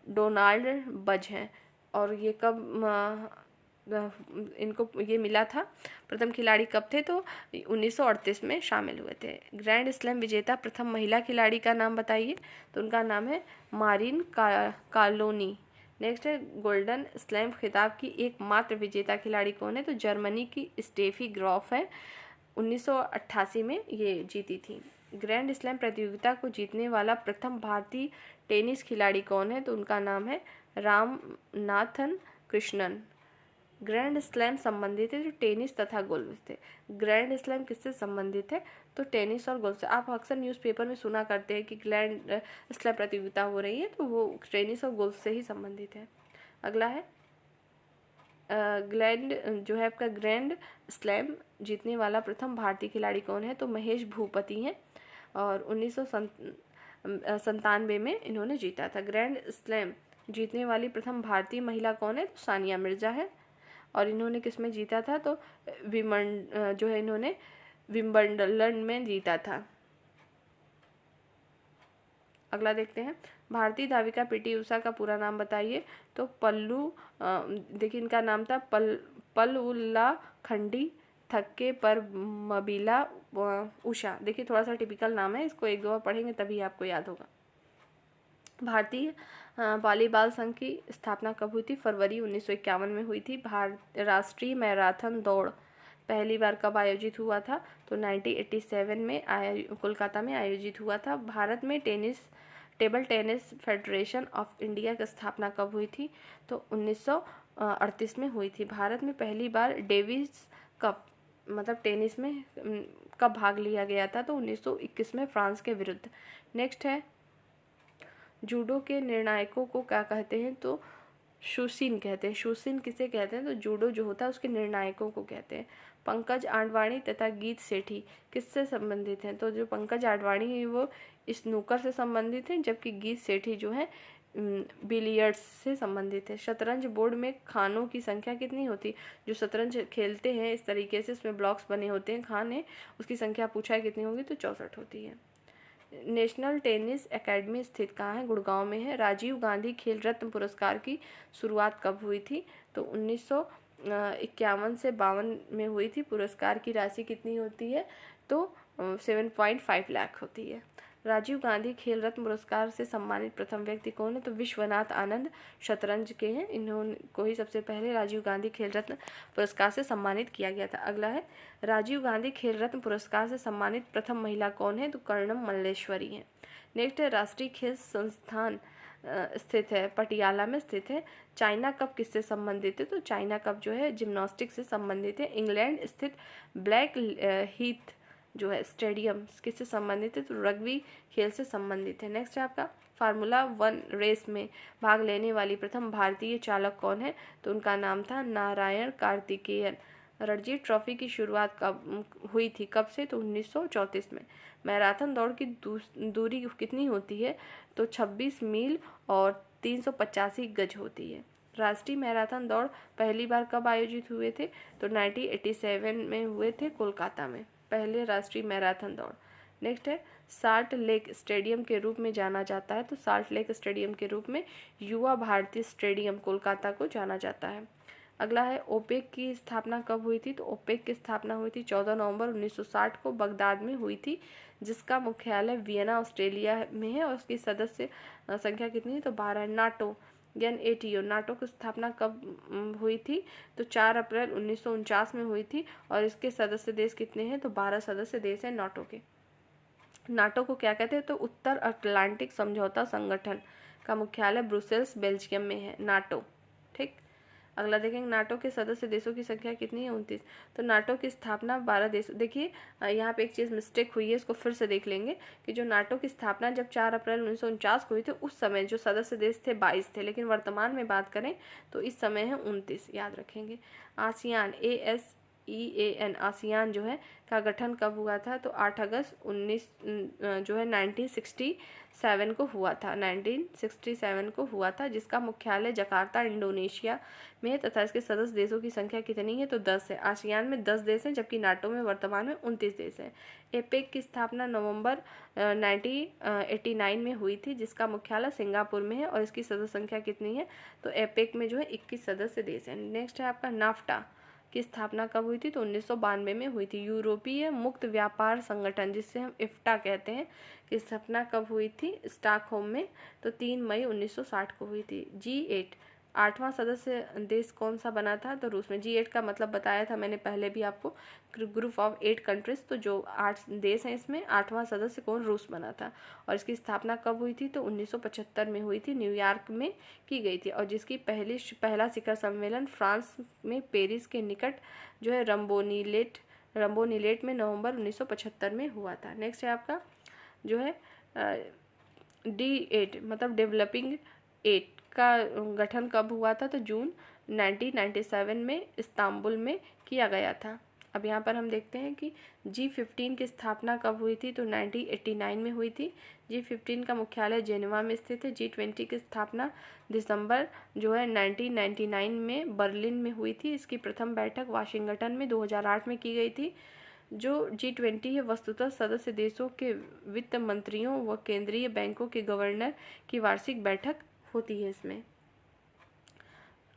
डोनाल्ड बज हैं। और ये कब इनको ये मिला था? प्रथम खिलाड़ी कब थे? तो 1938 में शामिल हुए थे। ग्रैंड स्लैम विजेता प्रथम महिला खिलाड़ी का नाम बताइए। तो उनका नाम है मारिन कार्लोनी। नेक्स्ट है गोल्डन स्लैम खिताब की एकमात्र विजेता खिलाड़ी कौन है? तो जर्मनी की स्टेफी ग्रॉफ है। 1988 में ये जीती थी। ग्रैंड स्लैम प्रतियोगिता को जीतने वाला प्रथम भारतीय टेनिस खिलाड़ी कौन है? तो उनका नाम है रामनाथन कृष्णन। ग्रैंड स्लैम संबंधित है जो टेनिस तथा गोल्फ थे। ग्रैंड स्लैम किससे संबंधित है? तो टेनिस और गोल्फ से। आप अक्सर न्यूज़पेपर में सुना करते हैं कि ग्रैंड स्लैम प्रतियोगिता हो रही है तो वो टेनिस और गोल्फ से ही संबंधित है। अगला है जो है आपका ग्रैंड स्लैम जीतने वाला प्रथम भारतीय खिलाड़ी कौन है? तो महेश भूपति हैं और 1997 में इन्होंने जीता था। ग्रैंड स्लैम जीतने वाली प्रथम भारतीय महिला कौन है? तो सानिया मिर्जा है। और इन्होंने किस में जीता था? तो इन्होंने विंबलडन में जीता था। अगला देखते हैं भारतीय धाविका PT उषा का पूरा नाम बताइए। तो देखिए इनका नाम था पल्लुला खंडी थक्के पर मबीला उषा। देखिए थोड़ा सा टिपिकल नाम है, इसको 1-2 बार पढ़ेंगे तभी आपको याद होगा। भारतीय वॉलीबॉल संघ की स्थापना कब हुई थी? फरवरी 1951 में हुई थी। राष्ट्रीय मैराथन दौड़ पहली बार कब आयोजित हुआ था? तो 1987 में कोलकाता में आयोजित हुआ था। भारत में table tennis federation of India की स्थापना कब हुई थी? तो 1938 में हुई थी। भारत में पहली बार डेविस कप मतलब टेनिस में कब भाग लिया गया था? तो 1921 में फ्रांस के विरुद्ध। नेक्स्ट है, जूडो के निर्णायकों को क्या कहते हैं? तो शूसिन कहते हैं। शूसिन किसे कहते हैं? तो जूडो जो होता है उसके निर्णायकों को कहते हैं। पंकज आडवाणी तथा गीत सेठी किससे संबंधित हैं? तो जो पंकज आडवाणी है वो स्नूकर से संबंधित हैं, जबकि गीत सेठी जो है बिलियर्ड्स से संबंधित है। शतरंज बोर्ड में खानों की संख्या कितनी होती? जो शतरंज खेलते हैं इस तरीके से, उसमें ब्लॉक्स बने होते हैं खाने, उसकी संख्या पूछा है कितनी होगी? तो 64 होती है। नेशनल टेनिस एकेडमी स्थित कहाँ है? गुड़गांव में है। राजीव गांधी खेल रत्न पुरस्कार की शुरुआत कब हुई थी? तो 1951 से 52 में हुई थी। पुरस्कार की राशि कितनी होती है? तो 7.5 लाख होती है। राजीव गांधी खेल रत्न पुरस्कार से सम्मानित प्रथम व्यक्ति कौन है? तो विश्वनाथ आनंद शतरंज के हैं। इन्होंने ही सबसे पहले राजीव गांधी खेल रत्न पुरस्कार से सम्मानित किया गया था। अगला है, राजीव गांधी खेल रत्न पुरस्कार से सम्मानित प्रथम महिला कौन है? तो कर्णम मल्लेश्वरी हैं। नेक्स्ट है, राष्ट्रीय खेल संस्थान स्थित है, पटियाला में स्थित है। चाइना कप किससे संबंधित है? तो चाइना कप जो है जिम्नास्टिक से संबंधित है। इंग्लैंड स्थित ब्लैक हीथ जो है स्टेडियम किससे संबंधित है? तो रग्बी खेल से संबंधित है। नेक्स्ट है आपका, फार्मूला 1 रेस में भाग लेने वाली प्रथम भारतीय चालक कौन है? तो उनका नाम था नारायण कार्तिकेयन। रणजी ट्रॉफी की शुरुआत कब हुई थी? कब से? तो 1934 में। मैराथन दौड़ की दूरी कितनी होती है? तो 26 मील और 385 गज होती है। राष्ट्रीय मैराथन दौड़ पहली बार कब आयोजित हुए थे? तो 1987 में हुए थे कोलकाता में, पहले राष्ट्रीय मैराथन दौड़। नेक्स्ट है, साल्ट लेक स्टेडियम के रूप में जाना जाता है। तो साल्ट लेक स्टेडियम के रूप में युवा भारती स्टेडियम कोलकाता को जाना जाता है। अगला है, ओपेक की स्थापना कब हुई थी? तो ओपेक की स्थापना हुई थी 14 नवंबर 1960 को बगदाद में हुई थी, जिसका मुख्यालय वियना ऑस्ट्रेलिया में है। और उसकी सदस्य संख्या कितनी है? तो 12 है। नाटो NATO नाटो की स्थापना कब हुई थी? तो 4 अप्रैल 1949 में हुई थी। और इसके सदस्य देश कितने हैं? तो 12 सदस्य देश हैं नाटो के। नाटो को क्या कहते हैं? तो उत्तर अटलांटिक समझौता संगठन का मुख्यालय ब्रुसेल्स बेल्जियम में है नाटो। ठीक, अगला देखेंगे, नाटो के सदस्य देशों की संख्या कितनी है? 29। तो नाटो की स्थापना 12 देश, देखिए यहाँ पे एक चीज़ मिस्टेक हुई है, इसको फिर से देख लेंगे कि जो नाटो की स्थापना जब 4 अप्रैल 1949 को हुई थी, उस समय जो सदस्य देश थे 22 थे, लेकिन वर्तमान में बात करें तो इस समय है 29, याद रखेंगे। आसियान ASEAN आसियान जो है का गठन कब हुआ था? तो 8 अगस्त 1967 को हुआ था। 1967 को हुआ था, जिसका मुख्यालय जकार्ता इंडोनेशिया में है तथा इसके सदस्य देशों की संख्या कितनी है? तो 10 है। आसियान में 10 देश हैं, जबकि नाटो में वर्तमान में 29 देश हैं। एपेक की स्थापना नवंबर 1989 में हुई थी, जिसका मुख्यालय सिंगापुर में है। और इसकी सदस्य संख्या कितनी है? तो एपेक में जो है 21 सदस्य देश हैं। नेक्स्ट है आपका, नाफ्टा की स्थापना कब हुई थी? तो 1992 में हुई थी। यूरोपीय मुक्त व्यापार संगठन, जिसे हम इफ्टा कहते हैं, की स्थापना कब हुई थी? स्टॉकहोम में। तो 3 मई 1960 को हुई थी। G8 8वां सदस्य देश कौन सा बना था? तो रूस में। G8 का मतलब बताया था मैंने पहले भी आपको, ग्रुप ऑफ 8 कंट्रीज। तो जो 8 देश हैं इसमें 8वां सदस्य कौन? रूस बना था। और इसकी स्थापना कब हुई थी? तो 1975 में हुई थी, न्यूयॉर्क में की गई थी। और जिसकी पहला शिखर सम्मेलन फ्रांस में पेरिस के निकट जो है रंबोनीलेट में नवंबर 1975 में हुआ था। नेक्स्ट है आपका जो है D8 मतलब डेवलपिंग 8 का गठन कब हुआ था? तो जून 1997 में इस्तांबुल में किया गया था। अब यहाँ पर हम देखते हैं कि G15 की स्थापना कब हुई थी? तो 1989 में हुई थी। G15 का मुख्यालय जेनेवा में स्थित है। G20 की स्थापना दिसंबर जो है 1999 में बर्लिन में हुई थी। इसकी प्रथम बैठक वाशिंगटन में 2008 में की गई थी। जो G20 है वस्तुतः सदस्य देशों के वित्त मंत्रियों व केंद्रीय बैंकों के गवर्नर की वार्षिक बैठक होती है। इसमें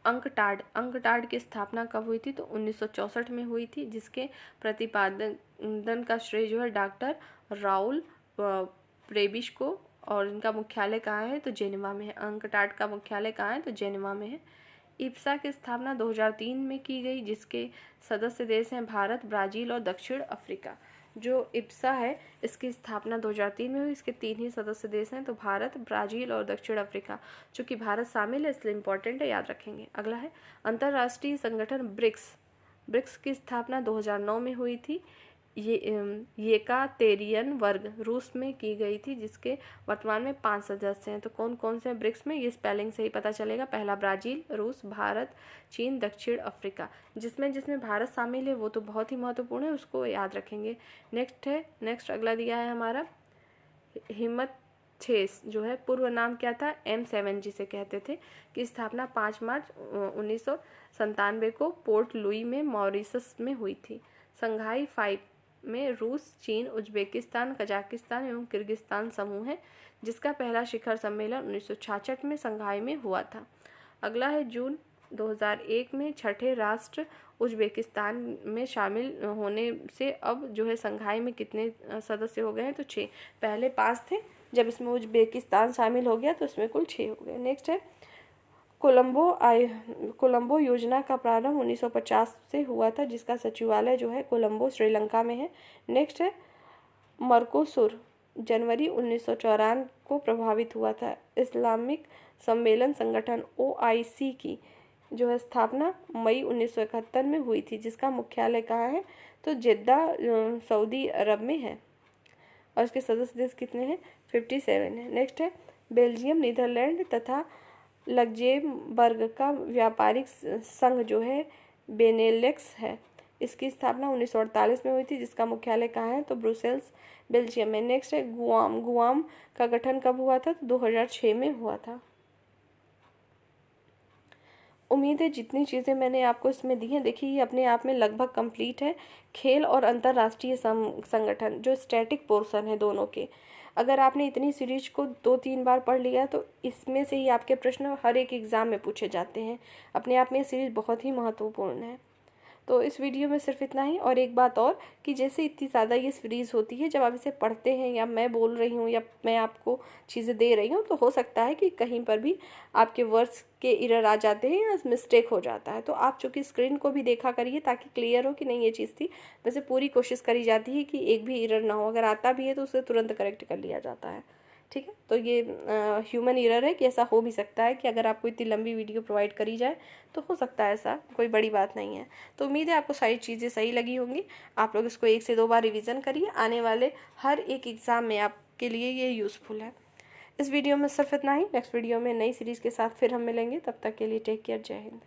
अंकटाड की स्थापना कब हुई थी? तो 1964 में हुई थी, जिसके प्रतिपादन का श्रेय जो है डॉक्टर राउल प्रेबिश को और इनका मुख्यालय कहाँ है? तो जेनेवा में है। अंकटाड का मुख्यालय कहाँ है? तो जेनेवा में है। इप्सा की स्थापना 2003 में की गई, जिसके सदस्य देश हैं भारत, ब्राज़ील और दक्षिण अफ्रीका। जो इप्सा है इसकी स्थापना 2003 में हुई। इसके 3 ही सदस्य देश हैं, तो भारत, ब्राज़ील और दक्षिण अफ्रीका। चूँकि भारत शामिल है इसलिए इम्पोर्टेंट है, याद रखेंगे। अगला है अंतर्राष्ट्रीय संगठन ब्रिक्स। ब्रिक्स की स्थापना 2009 में हुई थी। ये येकातेरियन वर्ग रूस में की गई थी, जिसके वर्तमान में 5 सदस्य हैं। तो कौन कौन से हैं ब्रिक्स में? ये स्पेलिंग से ही पता चलेगा। पहला ब्राज़ील, रूस, भारत, चीन, दक्षिण अफ्रीका। जिसमें भारत शामिल है वो तो बहुत ही महत्वपूर्ण है, उसको याद रखेंगे। नेक्स्ट अगला दिया है हमारा हिमथेस, जो है पूर्व नाम क्या था? M7 जिसे कहते थे, की स्थापना 5 मार्च 1997 को पोर्ट लुई में मॉरिशस में हुई थी। संघाई 5 में रूस, चीन, उज्बेकिस्तान, कजाकिस्तान एवं किर्गिस्तान समूह है, जिसका पहला शिखर सम्मेलन 1966 में संघाई में हुआ था। अगला है जून 2001 में छठे राष्ट्र उज्बेकिस्तान में शामिल होने से अब जो है संघाई में कितने सदस्य हो गए हैं? तो 6। पहले 5 थे, जब इसमें उज्बेकिस्तान शामिल हो गया तो इसमें कुल 6 हो गए। नेक्स्ट है कोलंबो योजना का प्रारंभ 1950 से हुआ था, जिसका सचिवालय जो है कोलंबो, श्रीलंका में है। नेक्स्ट है मर्कोसुर, जनवरी 1994 को प्रभावित हुआ था। इस्लामिक सम्मेलन संगठन OIC की जो है स्थापना मई 1971 में हुई थी, जिसका मुख्यालय कहाँ है? तो जेद्दा, सऊदी अरब में है। और इसके सदस्य देश कितने हैं? 57 है। नेक्स्ट है बेल्जियम, नीदरलैंड तथा लग्जेमबर्ग का व्यापारिक संघ जो है बेनेलेक्स है। इसकी स्थापना 1948 में हुई थी, जिसका मुख्यालय कहाँ है? तो ब्रुसेल्स, बेल्जियम में। नेक्स्ट है गुआम का गठन कब हुआ था? तो 2006 में हुआ था। उम्मीद है जितनी चीज़ें मैंने आपको इसमें दी हैं, देखिए ये अपने आप में लगभग कंप्लीट है। खेल और अंतर्राष्ट्रीय संगठन जो स्टैटिक पोर्शन है दोनों के, अगर आपने इतनी सीरीज को 2-3 बार पढ़ लिया तो इसमें से ही आपके प्रश्न हर एक एग्ज़ाम में पूछे जाते हैं। अपने आप में ये सीरीज बहुत ही महत्वपूर्ण है। तो इस वीडियो में सिर्फ इतना ही। और एक बात और कि जैसे इतनी ज़्यादा ये सीरीज़ होती है, जब आप इसे पढ़ते हैं या मैं बोल रही हूँ या मैं आपको चीज़ें दे रही हूँ, तो हो सकता है कि कहीं पर भी आपके वर्ड्स के एरर आ जाते हैं या मिस्टेक हो जाता है। तो आप चूँकि स्क्रीन को भी देखा करिए ताकि क्लियर हो कि नहीं ये चीज़ थी। वैसे पूरी कोशिश करी जाती है कि एक भी एरर ना हो, अगर आता भी है तो उसे तुरंत करेक्ट कर लिया जाता है। ठीक है, तो ये ह्यूमन एरर है कि ऐसा हो भी सकता है कि अगर आपको इतनी लंबी वीडियो प्रोवाइड करी जाए तो हो सकता है, ऐसा कोई बड़ी बात नहीं है। तो उम्मीद है आपको सारी चीज़ें सही लगी होंगी। आप लोग इसको 1 से 2 बार रिवीजन करिए, आने वाले हर एक एग्ज़ाम में आपके लिए ये यूज़फुल है। इस वीडियो में सिर्फ इतना ही। नेक्स्ट वीडियो में नई सीरीज़ के साथ फिर हम मिलेंगे, तब तक के लिए टेक केयर, जय हिंद।